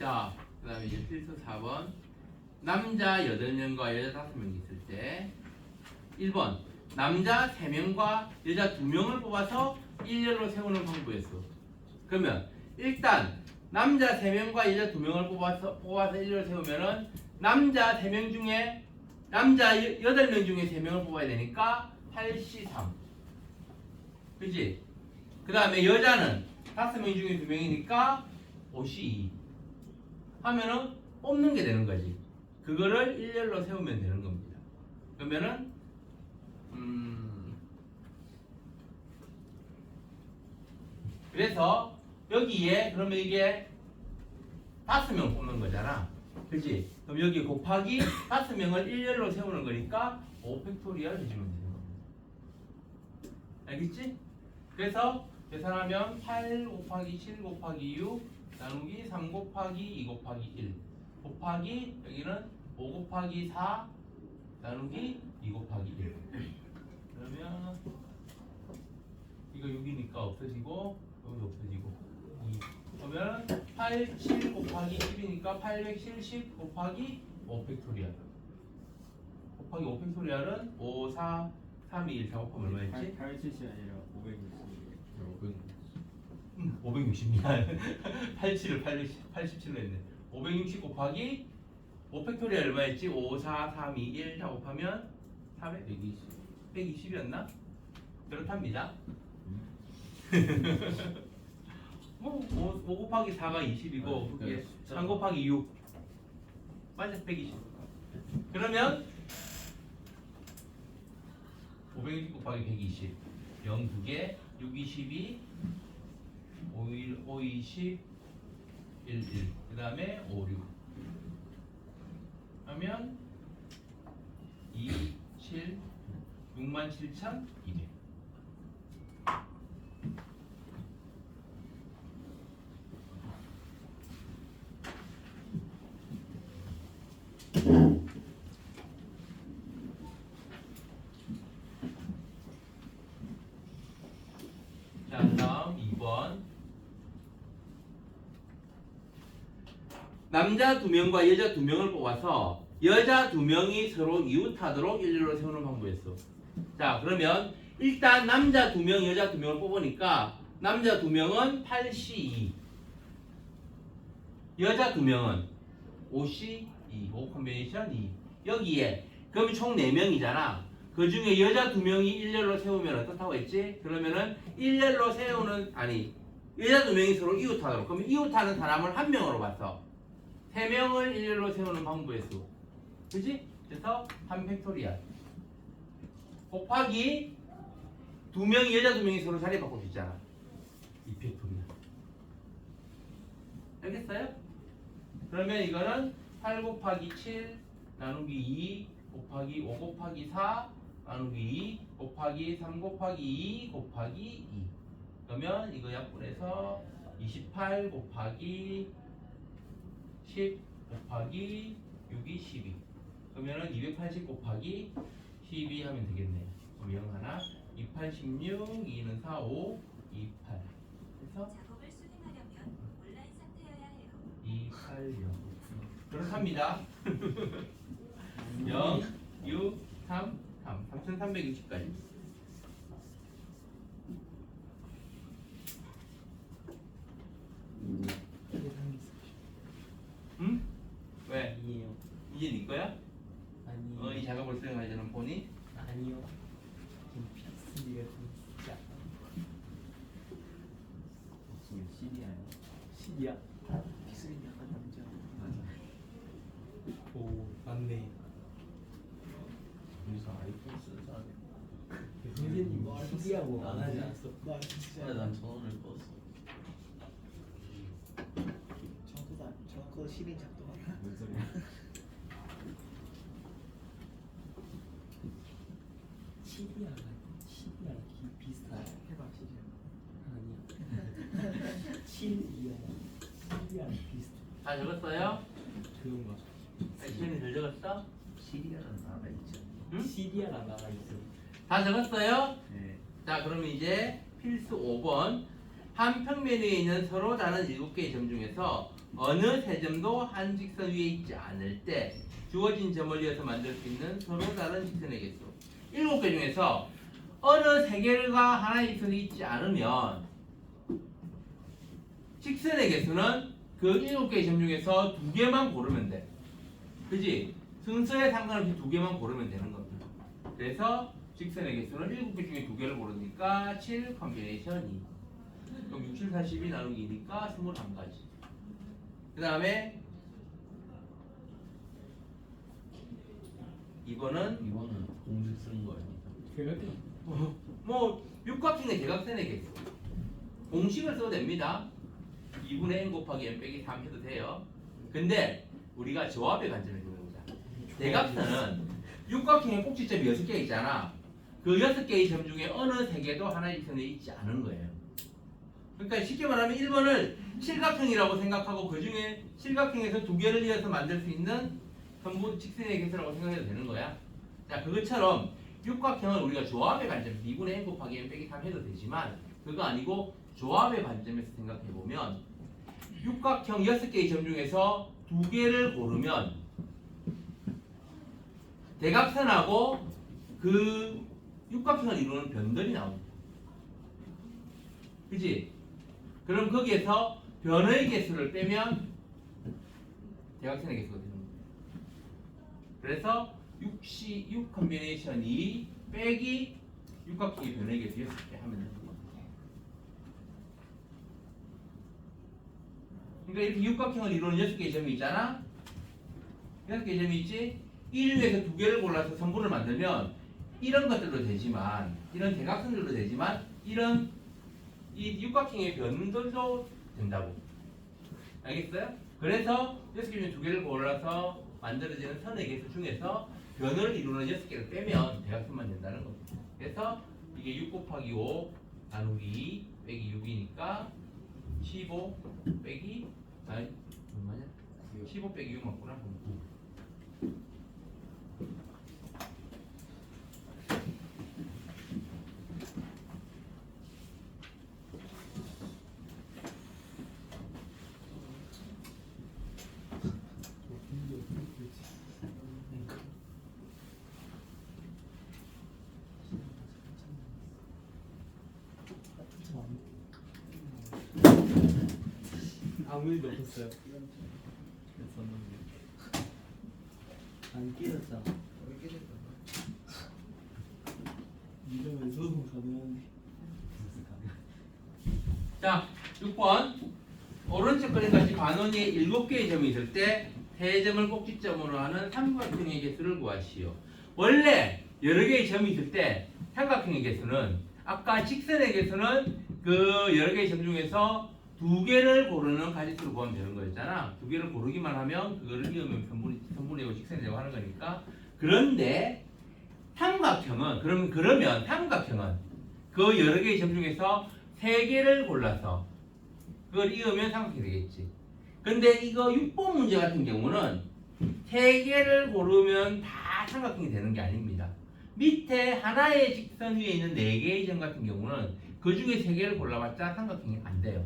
자, 그 다음에 이제 필수 4번 남자 8명과 여자 5명이 있을 때 1번 남자 3명과 여자 2명을 뽑아서 일렬로 세우는 방법이었어. 그러면 일단 남자 3명과 여자 2명을 뽑아서 일렬로 세우면은 남자 3명 중에 남자 8명 중에 3명을 뽑아야 되니까 8C3 그치? 그 다음에 여자는 5명 중에 2명이니까 5C2 하면은 뽑는 게 되는 거지. 그거를 일렬로 세우면 되는 겁니다. 그러면은 그래서 여기에 그러면 이게 5명 뽑는 거잖아. 그치? 그럼 여기 곱하기 5명을 일렬로 세우는 거니까 5팩토리얼 해주면 되는 겁니다. 알겠지? 그래서 계산하면 8 곱하기 7 곱하기 6 나누기 3 곱하기 2 곱하기 1 곱하기 여기는 5 곱하기 4 나누기 2 곱하기 1 그러면 이거 6이니까 없어지고 여기도 없어지고 2 그러면 8, 7 곱하기 10이니까 870 곱하기 5팩토리얼 곱하기 5팩토리얼은 5, 4, 3, 2, 1 4 곱하면 얼마였지? 870이 아니라 560. 560이야. 87을 87로 했네. 560 곱하기 5팩토리얼 얼마였지? 5, 4, 3, 2, 1 다 곱하면 400? 120이었나? 그렇답니다. 뭐 5 곱하기 4가 20이고 그게 3 곱하기 6 맞아 120. 그러면 560 곱하기 120 0 2개 6, 22 5, 1, 5, 20 1, 1 그 다음에 5, 6 하면 2, 7 67,200 자, 다음 2번 남자 2명과 여자 2명을 뽑아서 여자 2명이 서로 이웃하도록 일렬로 세우는 방법이었어. 자, 그러면 일단 남자 2명, 여자 2명을 뽑으니까 남자 2명은 8C2 여자 2명은 5C2 5 컨비네이션 2 여기에 그럼 총 4명이잖아. 그 중에 여자 2명이 일렬로 세우면 어떻다고 했지? 그러면은 일렬로 세우는 아니 여자 2명이 서로 이웃하도록 그러면 이웃하는 사람을 한 명으로 봤어. 3명을 일렬로 세우는 방법의 수 그지? 그래서 3 팩토리얼 곱하기 2명이 여자 2명이 서로 자리 바꿀 수 있잖아. 2 팩토리얼 알겠어요? 그러면 이거는 8 곱하기 7 나누기 2 곱하기 5 곱하기 4 나누기 2 곱하기 3 곱하기 2 곱하기 2 그러면 이거 약분해서 28 곱하기 10 곱하기 6이 12 그러면은 280 곱하기 12 하면 되겠네요. 그럼 0 하나 28, 16, 2는 4, 5, 28 그래서 작업을 수행하려면 온라인 상태여야 해요. 2, 8, 0 그렇답니다. 0, 6, 3, 3 3360까지 계산기 응? 왜? 아니에요. 이게 네 거야? 아니에요. 이 작업을 수행하려는 폰이? 아니요. 좀 픽스리가 좀 진짜 무슨 CD 아니야? 시리야. 픽스리 약간 남자. 맞아. 오 맞네. 여기서 아이폰 쓰는 사람이 선생님 시리하고 안 하지 않았어? 근데 난 전원을 껐어. 저거 실인 작동하나? 뭔 소리야? 시리아가 시리아 비슷해. 해봐 시리아. 아니야. 시리아 시리아 비슷해. 다 적었어요? 그런 거. 액션이 잘 적었어? 시리아라는 나라 있죠. 응? 시리아가 나가 있어. 다 적었어요? 네. 자 그럼 이제 필수 5번 한 평면 위에 있는 서로 다른 7개의 점 중에서 어느 세 점도 한 직선 위에 있지 않을 때 주어진 점을 이어서 만들 수 있는 서로 다른 직선의 개수 7개 중에서 어느 3개가 하나의 직선이 있지 않으면 직선의 개수는 그 7개의 점 중에서 2개만 고르면 돼. 그지? 순서에 상관없이 2개만 고르면 되는 겁니다. 그래서 직선의 개수는 7개 중에 2개를 고르니까 7 컨비네이션 2 그럼 6, 7, 42 나누기 2니까 21가지 그 다음에 이거는 이거는 공식 쓰는 거 아닙니까? 그렇게 뭐 육각형의 대각선의 개수 공식을 써도 됩니다. 2분의 n 곱하기 n 빼기 3 해도 돼요. 근데 우리가 조합의 관점에서 보자. 대각선은 육각형의 꼭지점이 6개 있잖아. 그 6개의 점 중에 어느 3개도 하나의 직선에 있지 않은 거예요. 그러니까 쉽게 말하면 1번을 실각형이라고 생각하고 그 중에 실각형에서 2개를 이어서 만들 수 있는 전부 직선의 개수라고 생각해도 되는 거야. 자, 그것처럼 육각형은 우리가 조합의 관점에서 2분의 n 곱하기 n 빼기 3 해도 되지만 그거 아니고 조합의 관점에서 생각해 보면 육각형 6개의 점 중에서 2개를 고르면 대각선하고 그 육각형을 이루는 변들이 나옵니다. 그지? 그럼 거기에서 변의 개수를 빼면 대각선의 개수가 되는 거예요. 그래서 6 컨비네이션 2 빼기 육각형의 변의 개수 6개 하면 되는 거예요. 그러니까 이렇게 육각형을 이루는 6개의 점이 있잖아. 6개의 점이 있지? 이 중에서 2개를 골라서 선분을 만들면 이런 것들도 되지만 이런 대각선들도 되지만 이런 이 육각형의 변들도 된다고. 알겠어요? 그래서 6개 중에 2개를 골라서 만들어지는 선의 개수 중에서 변을 이루는 6개를 빼면 대각선만 된다는 겁니다. 그래서 이게 6 곱하기 5 나누기 2 빼기 6이니까 15 빼기 아니 얼마냐? 15 빼기 6 맞구나. 9. 아무 일도 없었어요. 썼는데 안 끼었잖아. 왜 이렇게 됐던 거야? 이러면 소송 가능한데. 자, 6번. 오른쪽 그림 같이 반원이 7개의 점이 있을 때 3점을 꼭지점으로 하는 삼각형의 개수를 구하시오. 원래 여러 개의 점이 있을 때 삼각형의 개수는 아까 직선의 개수는 그 여러 개의 점 중에서 2개를 고르는 가지수를 구하면 되는 거였잖아. 2개를 고르기만 하면 그거를 이으면 선분이고 직선이 되고 하는 거니까. 그런데 삼각형은 그러면 삼각형은 그 여러 개의 점 중에서 3개를 골라서 그걸 이으면 삼각형이 되겠지. 근데 이거 6번 문제 같은 경우는 3개를 고르면 다 삼각형이 되는 게 아닙니다. 밑에 하나의 직선 위에 있는 4개의 점 같은 경우는 그 중에 3개를 골라봤자 삼각형이 안 돼요.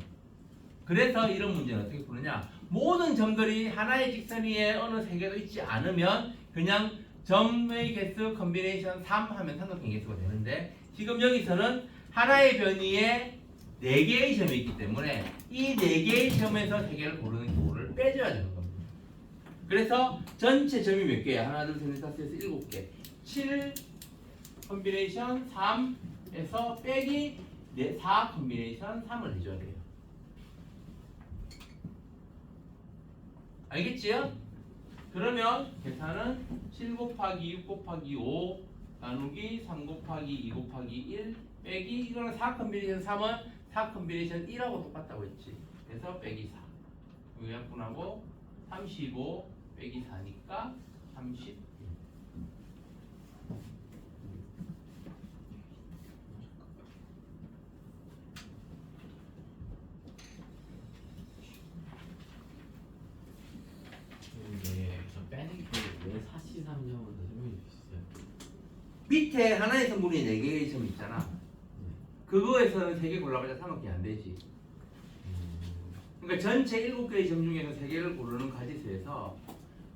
그래서 이런 문제는 어떻게 푸느냐, 모든 점들이 하나의 직선 위에 어느 3개도 있지 않으면 그냥 점의 개수 컨비네이션 3 하면 삼각형 개수가 되는데, 지금 여기서는 하나의 변 위에 4개의 점이 있기 때문에 이 4개의 점에서 3개를 고르는 경우를 빼줘야 되는 겁니다. 그래서 전체 점이 몇 개야? 하나, 둘, 셋, 넷, 다섯, 여섯, 7개. 7 컨비네이션 3에서 빼기 4 컨비네이션 3을 해줘야 돼요. 알겠지요? 그러면 계산은 7 곱하기 6 곱하기 5 나누기 3 곱하기 2 곱하기 1 빼기, 이거는 4 컨비네이션 3은 4 컨비네이션 1하고 똑같다고 했지. 그래서 빼기 4. 요약분하고 35 빼기 4니까 31. 근데 저 빼는 게왜 사시삼점으로 설명해 주셨어요? 밑에 하나의 성분이 4개의 점 있잖아. 그거에서는 3개 골라봐야 삼각형이 안 되지. 그러니까 전체 7개의 점 중에서 3개를 고르는 가지수에서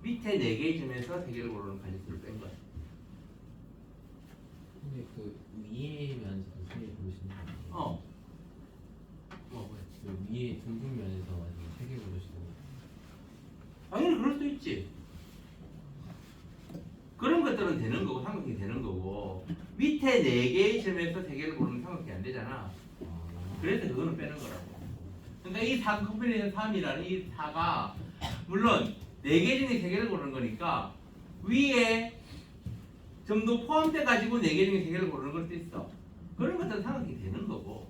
밑에 4개의 점에서 3개를 고르는 가지수를 뺀 거야. 근데 그 위에 면에서 3개 고르시는 거 아니에요? 어. 뭐, 그 위에 둥근 면에서 만약에 3개 고르시는 거 당연히 그럴 수도 있지. 그런 것들은 되는 거고 삼각형이 되는 거고, 밑에 4개의 점에서 3개를 고르면 삼각형이 안 되잖아. 그래서 그거는 빼는 거라고. 그러니까 이 4 컨비네이션 3이라는 이 4가 물론 4개 중에 3개를 고르는 거니까 위에 점도 포함돼 가지고 4개 중에 3개를 고르는 걸 수도 있어. 그런 것들은 삼각형이 되는 거고,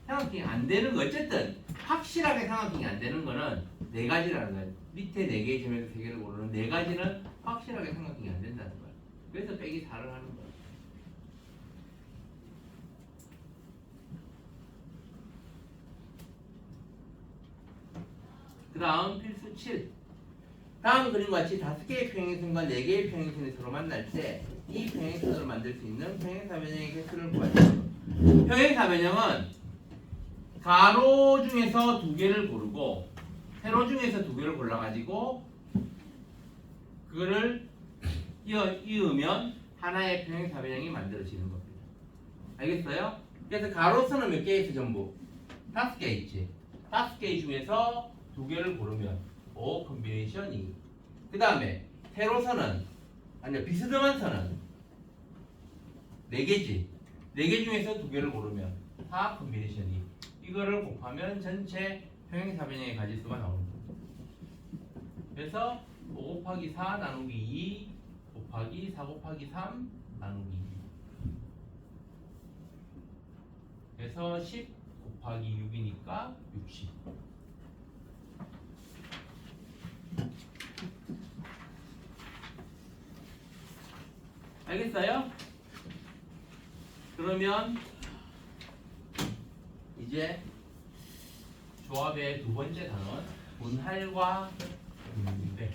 삼각형이 안 되는 거, 어쨌든 확실하게 삼각형이 안 되는 거는 4가지라는 거야. 밑에 4개의 점에서 3개를 고르는 4가지는 확실하게 삼각형이 안 된다는 거야. 그래서 빼기 4를 하는 거야. 그 다음 필수 7. 다음 그림과 같이 5개의 평행선과 4개의 평행선이 서로 만날 때 이 평행선을 만들 수 있는 평행사변형의 개수를 구하시오. 평행사변형은 가로 중에서 2개를 고르고 세로 중에서 2개를 골라가지고 그거를 이으면 하나의 평행사변형이 만들어지는 겁니다. 알겠어요? 그래서 가로선은 몇 개 있어 전부? 5개 있지. 5개 중에서 2개를 고르면 5 컨비네이션 2. 그 다음에 세로선은, 아니요, 비스듬한 선은 4개지. 4개 중에서 2개를 고르면 4 컨비네이션 2. 이거를 곱하면 전체 평행사변형의 가지수가 나오는 거죠. 그래서 5 곱하기 4 나누기 2 곱하기 4 곱하기 3 나누기 2. 그래서 10 곱하기 6이니까 60. 알겠어요? 그러면 이제 조합의 두 번째 단원 분할과 분배.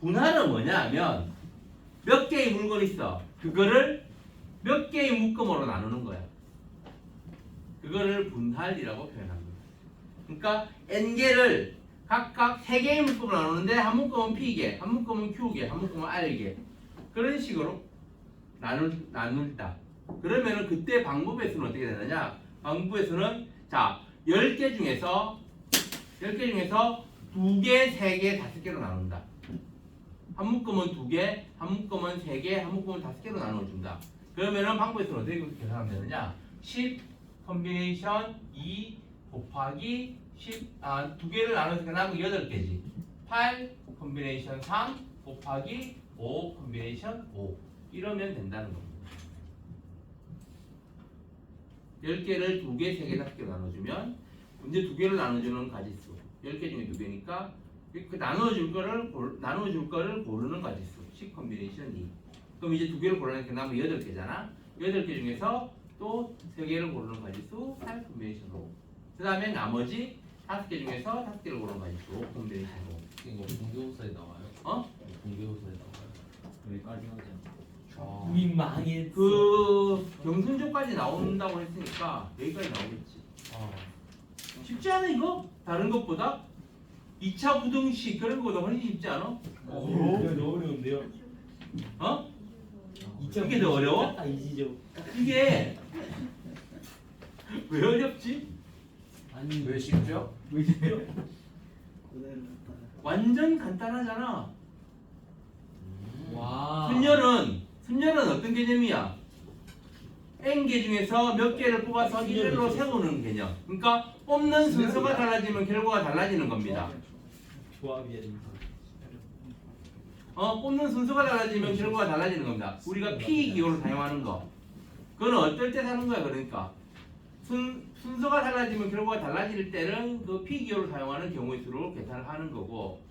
분할은 뭐냐 하면 몇 개의 물건이 있어. 그거를 몇 개의 묶음으로 나누는 거야. 그거를 분할이라고 표현합니다. 그러니까 n개를 각각 3개의 묶음을 나누는데 한 묶음은 P개, 한 묶음은 Q개, 한 묶음은 R개. 그런 식으로 나눈다. 그러면은 그때 방법의 수는 어떻게 되느냐? 방법의 수는 자 10개 중에서 2개, 3개, 5개로 나눈다. 한 묶음은 2개, 한 묶음은 3개, 한 묶음은 5개로 나눠준다. 그러면은 방법의 수는 어떻게 계산하면 되느냐? 10 컨비네이션 2 곱하기 10 2개를 나눠서 남은 8개지. 8 컨비네이션 3 곱하기 5 컨비네이션 5 이러면 된다는 겁니다. 10개를 2개, 3개, 5개로 나눠주면 문제 2개를 나눠주는 가지수 10개 중에 2개니까 그 나눠줄 거를 고르는 가지수 10 컨비네이션 2. 그럼 이제 2개를 고르니까 남은 8개잖아. 8개 중에서 또 3개를 고르는 가지수 8 컨비네이션 5. 그 다음에 나머지 5개 중에서 5개를 고르는 가지수 5 컨비네이션 5. 이거 공개호사에 나와요? 어? 공개호사에 나와요? 여기까지 하자. 우리 망했어. 그 경순조까지 나온다고 했으니까 여기까지 나오겠지. 쉽지 않아 이거? 다른 것보다? 2차 부등식 그런 거보다 훨씬 쉽지 않아? 이거 너무 어려운데요. 어? 이게 이게 더 어려워? 이지죠. 이게 왜 어렵지? 아니 왜 쉽죠? 왜죠? 완전 간단하잖아. 와. 순열은 어떤 개념이야? n개 중에서 몇 개를 뽑아서 1로 세우는 개념. 그러니까 뽑는 순서가 달라지면 결과가 달라지는 겁니다. 조합이야 진짜. 뽑는 순서가 달라지면 결과가 달라지는 겁니다. 우리가 P 기호를 사용하는 거. 그건 어떨 때 사는 거야, 그러니까. 순서가 달라지면 결과가 달라질 때는 그 P 기호를 사용하는 경우의 수로 계산을 하는 거고,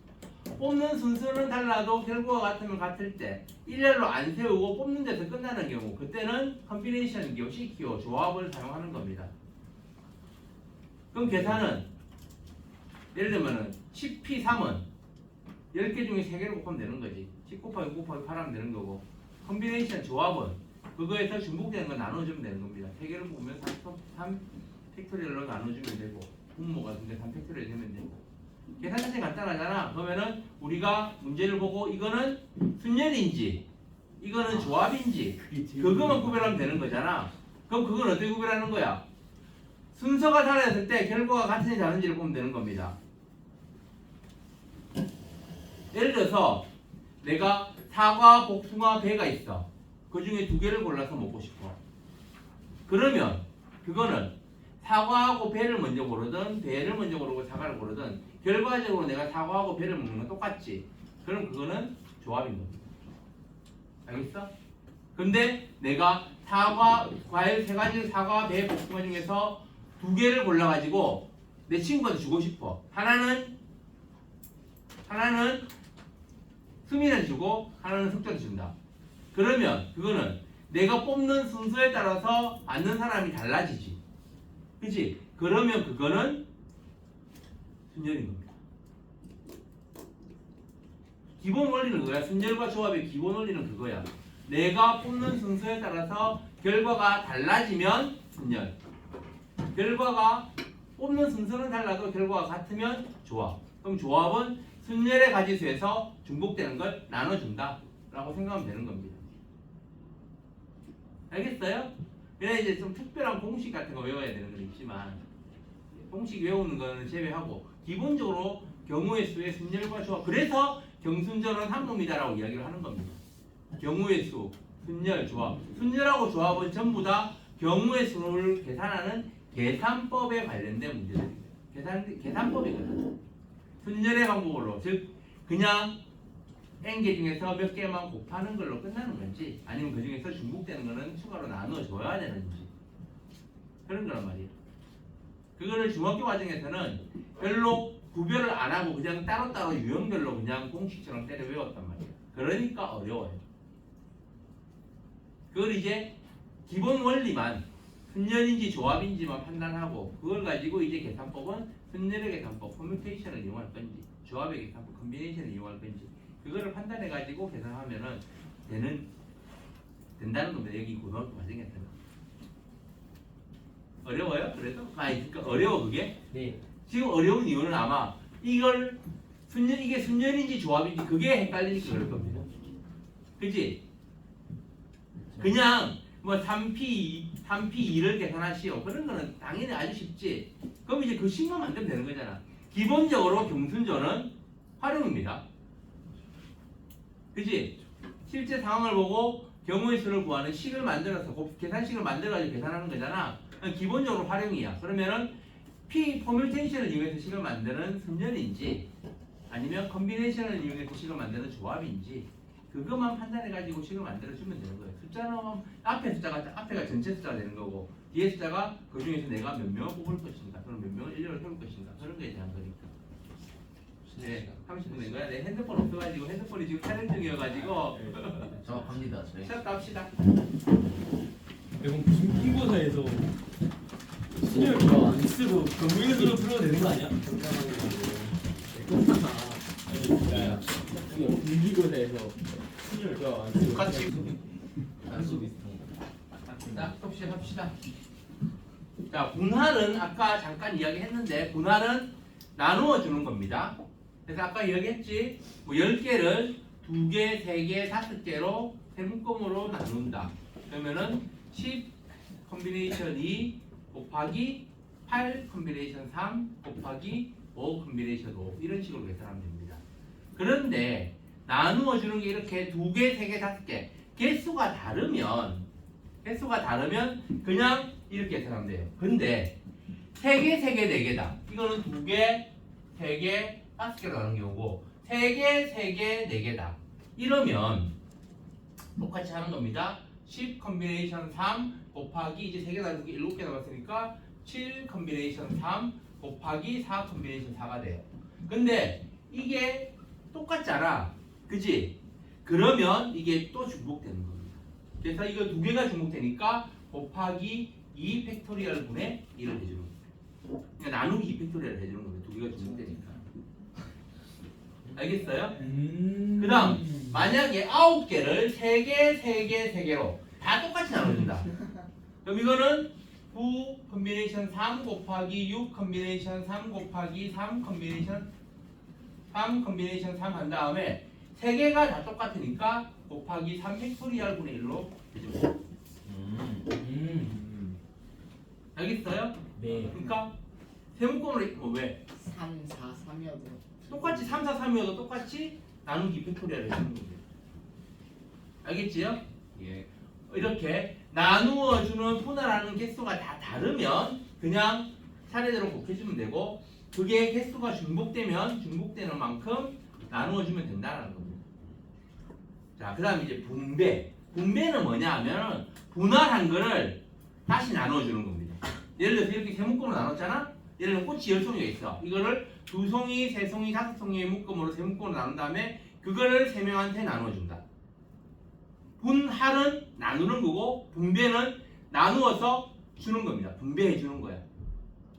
뽑는 순서는 달라도 결과가 같으면 같을 때, 일렬로 안 세우고 뽑는 데서 끝나는 경우, 그때는 컨비네이션 기호, C 기호, 조합을 사용하는 겁니다. 그럼 계산은, 예를 들면은 10P3은 10개 중에 3개를 곱하면 되는 거지. 10 곱하기 9 곱하기 8 하면 되는 거고, 컨비네이션 조합은 그거에서 중복되는 거 나눠주면 되는 겁니다. 3개를 보면 3 팩토리얼로 나눠주면 되고, 분모가 근데 3 팩토리얼 되면 되고. 계산 자체 간단하잖아. 그러면은 우리가 문제를 보고 이거는 순열인지, 이거는 조합인지, 그거만 구별하면 되는 거잖아. 그럼 그건 어떻게 구별하는 거야? 순서가 달라졌을 때 결과가 같은지 다른지를 보면 되는 겁니다. 예를 들어서 내가 사과, 복숭아, 배가 있어. 그 중에 2개를 골라서 먹고 싶어. 그러면 그거는 사과하고 배를 먼저 고르든 배를 먼저 고르고 사과를 고르든 결과적으로 내가 사과하고 배를 먹는 건 똑같지. 그럼 그거는 조합인 겁니다. 알겠어? 근데 내가 사과, 과일 3가지 사과, 배, 복숭아 중에서 2개를 골라가지고 내 친구한테 주고 싶어. 하나는 수민한테 주고 하나는 석조한테 준다. 그러면 그거는 내가 뽑는 순서에 따라서 받는 사람이 달라지지. 그치? 그러면 그거는 순열인 겁니다. 기본 원리는 그거야. 순열과 조합의 기본 원리는 그거야. 내가 뽑는 순서에 따라서 결과가 달라지면 순열. 결과가 뽑는 순서는 달라도 결과가 같으면 조합. 그럼 조합은 순열의 가지수에서 중복되는 걸 나눠준다 라고 생각하면 되는 겁니다. 알겠어요? 그래 이제 좀 특별한 공식 같은 거 외워야 되는 건 있지만 공식 외우는 거는 제외하고 기본적으로 경우의 수의 순열과 조합. 그래서 경순절은 한 놈이다라고 이야기를 하는 겁니다. 경우의 수, 순열, 조합. 순열하고 조합은 전부 다 경우의 수를 계산하는 계산법에 관련된 문제들입니다. 계산법이거든. 순열의 방법으로, 즉 그냥 n개 중에서 몇 개만 곱하는 걸로 끝나는 건지 아니면 그 중에서 중복되는 거는 추가로 나눠줘야 되는지 그런 거란 말이에요. 그거를 중학교 과정에서는 별로 구별을 안 하고 그냥 따로따로 유형별로 그냥 공식처럼 때려 외웠단 말이에요. 그러니까 어려워요. 그걸 이제 기본 원리만 순열인지 조합인지만 판단하고 그걸 가지고 이제 계산법은 순열의 계산법, 커뮤니케이션을 이용할 건지 조합의 계산법, 컨비네이션을 이용할 건지 그거를 판단해 가지고 계산하면은 된다는 겁니다. 여기 고등학교 과정에서는 어려워요? 그래도? 그러니까 어려워 그게? 네. 지금 어려운 이유는 아마 이걸 이게 순전인지 조합인지 그게 헷갈리니까 그럴 겁니다. 그지? 그냥 뭐 3P2를 계산하시오. 그런 거는 당연히 아주 쉽지. 그럼 이제 그 식만 만들면 되는 거잖아. 기본적으로 경순조는 활용입니다. 그지? 실제 상황을 보고 경우의 수를 구하는 식을 만들어서 계산식을 만들어가지고 계산하는 거잖아. 기본적으로 활용이야. 그러면은 P 포뮬테이션을 이용해서 식을 만드는 순전인지 아니면 컨비네이션을 이용해서 식을 만드는 조합인지 그것만 판단해가지고 식을 만들어주면 되는 거예요. 숫자는 앞에가 전체 숫자가 되는 거고 뒤에 숫자가 그 중에서 내가 몇 명을 뽑을 것인가 그럼 몇 명을 일렬로 세울 것인가 그런 거에 대한 거니까. 네, 30분 된 거야. 내 핸드폰 없어가지고 핸드폰이 지금 촬영 중이어가지고 정확합니다. 저희. 시작도 합시다. 이건 무슨 중고사에서 순열 조합 안 쓰고 경우에서로 풀어도 되는 거 아니야? 공기고사에서 순열 조합 안 쓰고 같이 단수 비슷한 자, 또 시작합시다. 자, 분할은 아까 잠깐 이야기했는데 분할은 나누어 주는 겁니다. 그래서 아까 이야기했지, 뭐 10개를 2개, 3개, 5개로 세 묶음으로 나눈다. 그러면은 10 컨비네이션 2 곱하기 8 컨비네이션 3 곱하기 5 컨비네이션 5 이런 식으로 계산하면 됩니다. 그런데 나누어 주는 게 이렇게 2개, 3개, 5개 개수가 다르면 그냥 이렇게 계산하면 돼요. 근데 3개, 3개, 4개다. 이거는 2개, 3개, 5개로 나눈 경우고 3개, 3개, 4개다. 이러면 똑같이 하는 겁니다. 10 컨비네이션 3 곱하기 이제 3개 나누는 게 7개 남았으니까 7 컨비네이션 3 곱하기 4 컨비네이션 4가 돼요. 근데 이게 똑같잖아. 그지? 그러면 이게 또 중복되는 겁니다. 그래서 이거 2개가 중복되니까 곱하기 2 팩토리얼 분의 1을 해주는 겁니다. 그러니까 나누기 2 팩토리얼을 해주는 겁니다. 2개가 중복되니까. 알겠어요? 그 다음 만약에 9개를 3개, 3개, 3개로 다 똑같이 나눠준다. 그럼 이거는 9 컨비네이션 3 곱하기 6 컨비네이션 3 곱하기 3 컨비네이션 3 한 다음에 3개가 다 똑같으니까 곱하기 3 팩토리얼 분의 1로 해줍니다. 알겠어요? 네. 그러니까 세묶음으로 왜? 3, 4, 3이어도 똑같이 3, 4, 3이어도 똑같이 나누기 팩토리얼을 해주는 겁니다. 알겠지요? 예. 이렇게 나누어주는 분할하는 개수가 다 다르면 그냥 차례대로 곱해주면 되고 그게 개수가 중복되면 중복되는 만큼 나누어주면 된다는 겁니다. 자, 그 다음 이제 분배. 분배는 뭐냐 하면 분할한 거를 다시 나누어주는 겁니다. 예를 들어서 이렇게 세 묶음으로 나눴잖아? 예를 들어 꽃이 10송이가 있어. 이거를 2송이, 3송이, 5송이의 묶음으로 세 묶음으로 나눈 다음에 그거를 3명한테 나눠준다. 분할은 나누는 거고 분배는 나누어서 주는 겁니다. 분배해 주는 거야.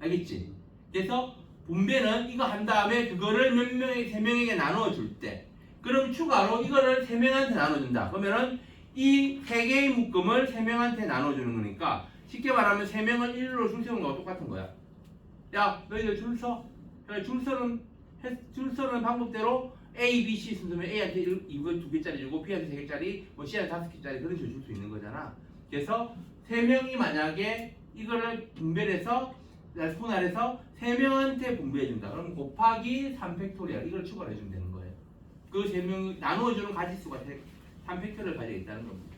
알겠지? 그래서 분배는 이거 한 다음에 그거를 몇 명에게 3명에게 나누어 줄 때 그럼 추가로 이거를 3명한테 나눠준다. 그러면은 이 3개의 묶음을 3명한테 나눠주는 거니까 쉽게 말하면 3명을 1로 줄 세우는 거와 똑같은 거야. 야, 너희들 줄 서. 줄 서는 방법대로 A, B, C 순서면 A한테 이거 2개짜리 주고 B한테 3개짜리, 뭐 C한테 5개짜리 그런 식으로 줄 수 있는 거잖아. 그래서 3명이 만약에 이거를 분배해서 분할해서 3명한테 분배해준다. 그럼 곱하기 3팩토리얼 이걸 추가를 해주면 되는 거예요. 그 3명 나누어주는 가지수가 3팩토리얼을 가지고 있다는 겁니다.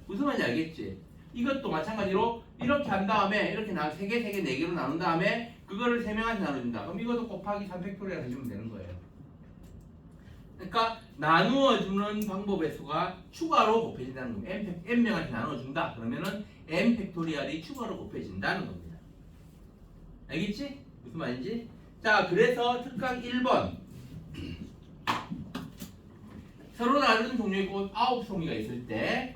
무슨 말인지 알겠지? 이것도 마찬가지로 이렇게 한 다음에 이렇게 3개, 3개, 4개로 나눈 다음에 그거를 3명한테 나눠준다. 그럼 이것도 곱하기 3팩토리얼 해주면 되는 거예요. 그러니까 나누어주는 방법의 수가 추가로 곱해진다는 겁니다. n명한테 나눠준다. 그러면은 n 팩토리얼이 추가로 곱해진다는 겁니다. 알겠지? 무슨 말인지? 자, 그래서 특강 1번 서로 다른 종류의 꽃 9송이가 있을 때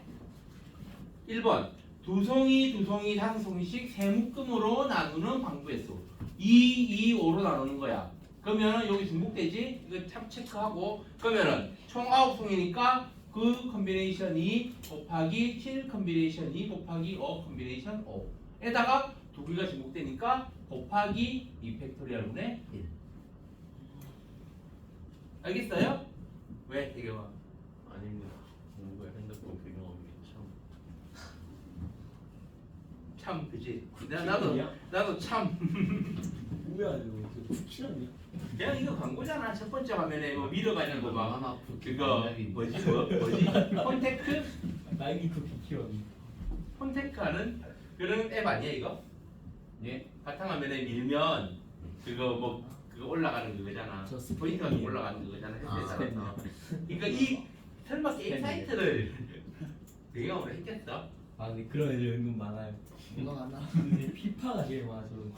1번 2송이, 2송이, 5송이씩 세 묶음으로 나누는 방법의 수 2, 2, 5로 나누는 거야. 그러면은 여기 중복되지? 이거 참 체크하고 그러면은 총 9송이니까 그 컨비네이션 2 곱하기 7 컨비네이션 2 곱하기 5 컨비네이션 5 에다가 2개가 중복되니까 곱하기 2 팩토리얼분의 1 알겠어요? 왜 이거 아닙니다. 공부에 핸드폰 배경화면이 참. 참 그지? 나도 참 뭐야 이거 쿠키라냐? 그냥 이거 광고잖아. 첫 번째 화면에 뭐 밀어가지고 막 하나 그거 뭐지 콘택트 딸기 쿠키 키워기. 콘택트하는 그런 앱 아니야 이거? 예. 바탕화면에 밀면 그거 올라가는 그거잖아. 저 스팸이에요. 포인트가 올라가는 그거잖아. 햇빛에 따라서. 그러니까 이 설마 게임 스팸이에요. 사이트를 배경으로 했겠어? 아 근데 그런 애들 은근 많아요. 건강 안 나. 근데 피파가 제일 많아 저는.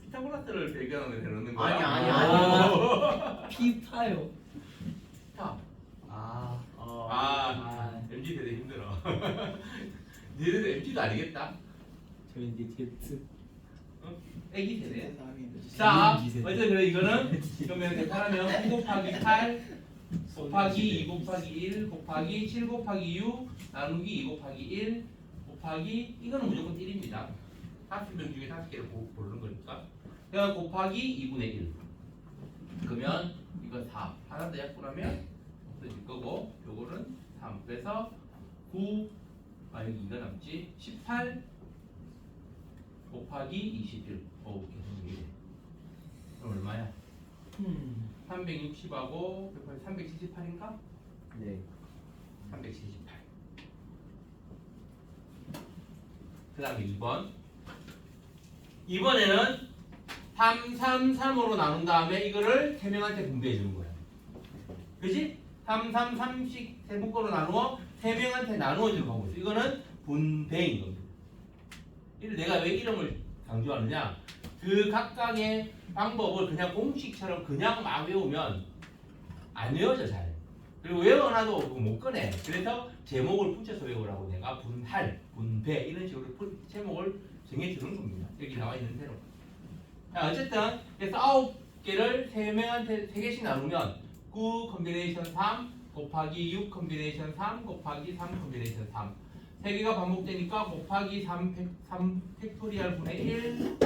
피타고라스를 배경으로 해놓는 거야? 아니. 피파요. 탑. 아. MZ 세대 힘들어. 니네도 MZ도 아니겠다. 저희 이제 Z. 애기 세대. 세상에. 자, MZ 세대. 어쨌든 그래 이거는 그러면 계산하면 9 곱하기 8 곱하기 2 곱하기 1 곱하기 7 곱하기 6 나누기 2 곱하기 1 곱하기 이거는 무조건 1입니다. 5명 중에 5개를 고르는 거니까. 그냥 곱하기 2분의 1. 그러면 이거 4. 하나 더 약분하면 없어질 거고 요거는 3. 그래서 9 여기 2가 남지. 18 곱하기 21. 계속 이래. 그럼 얼마야? 360하고 378인가? 네. 378. 그 다음에 2번. 이번에는 3, 3, 3으로 나눈 다음에 이거를 3명한테 분배해 주는 거야. 그지? 3, 3, 3씩 세 묶어로 나누어 3명한테 나누어 주는 거고 이거는 분배인 겁니다. 이를 내가 왜 이름을 강조하느냐? 그 각각의 방법을 그냥 공식처럼 그냥 막 외우면 안 외워져 잘. 그리고 외워놔도 못 꺼내. 그래서 제목을 붙여서 외우라고 내가 분할, 분배 이런 식으로 제목을 정해주는 겁니다. 여기 나와 있는 대로. 자, 어쨌든 그래서 9개를 3명한테 3개씩 나누면 9 컨비네이션 3 곱하기 6 컨비네이션 3 곱하기 3 컨비네이션 3 3개가 반복되니까 곱하기 3 팩토리얼 분의 1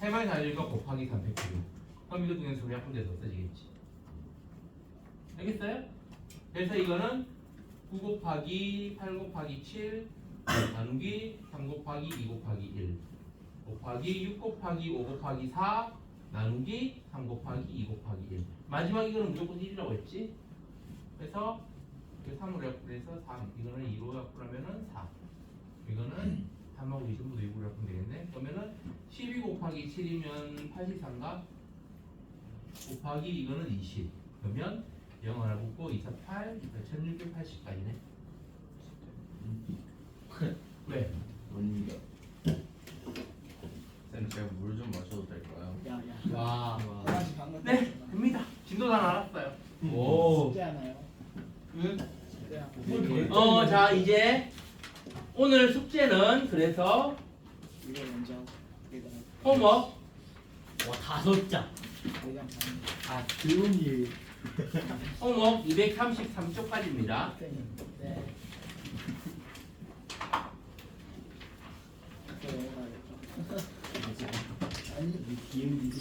3마리 달리니까 곱하기 3 팩토리얼. 그럼 이거 중에서 몇 군데서 없어지겠지. 알겠어요? 그래서 이거는 9 곱하기 8 곱하기 7 나누기 3 곱하기 2 곱하기 1 곱하기 6 곱하기 5 곱하기 4 나누기 3 곱하기 2 곱하기 1 마지막 이거는 무조건 1이라고 했지? 그래서 3으로 약분해서 3 이거는 2로 약분하면은 4 이거는 3하고 2 전부 다 2로 약분 되겠네. 그러면은 12 곱하기 7이면 83가 곱하기 이거는 20 그러면 0 하나 붙고 2, 4, 8 1680까지네. 왜? 원인가. 쌤 제가 물 좀 마셔도 될까요? 야야. 와. 하나씩 방금. 네, 됩니다. 진도 다 나왔어요. 오. 숙제 하나요? 숙제 하나. 자 이제 오늘 숙제는 그래서 이거 먼저. 이거 홈워크 와 5장. 대장 반. 아 드론이. 홈워크 233쪽까지입니다. 네. 또 넘어가야겠다. 아니. DMD.